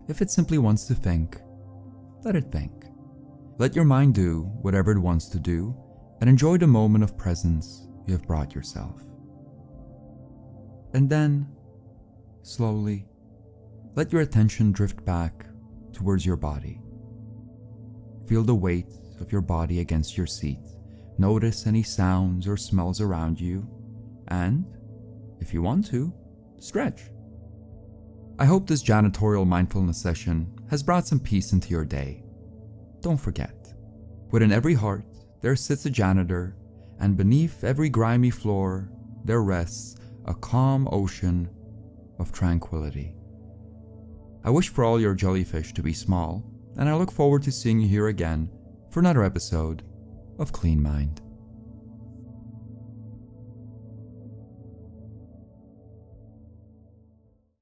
If it simply wants to think, let it think. Let your mind do whatever it wants to do and enjoy the moment of presence you have brought yourself. And then, slowly, let your attention drift back towards your body. Feel the weight of your body against your seat. Notice any sounds or smells around you, and, if you want to, stretch. I hope this janitorial mindfulness session has brought some peace into your day. Don't forget, within every heart there sits a janitor, and beneath every grimy floor there rests a calm ocean of tranquility. I wish for all your jellyfish to be small, and I look forward to seeing you here again for another episode of Clean Mind.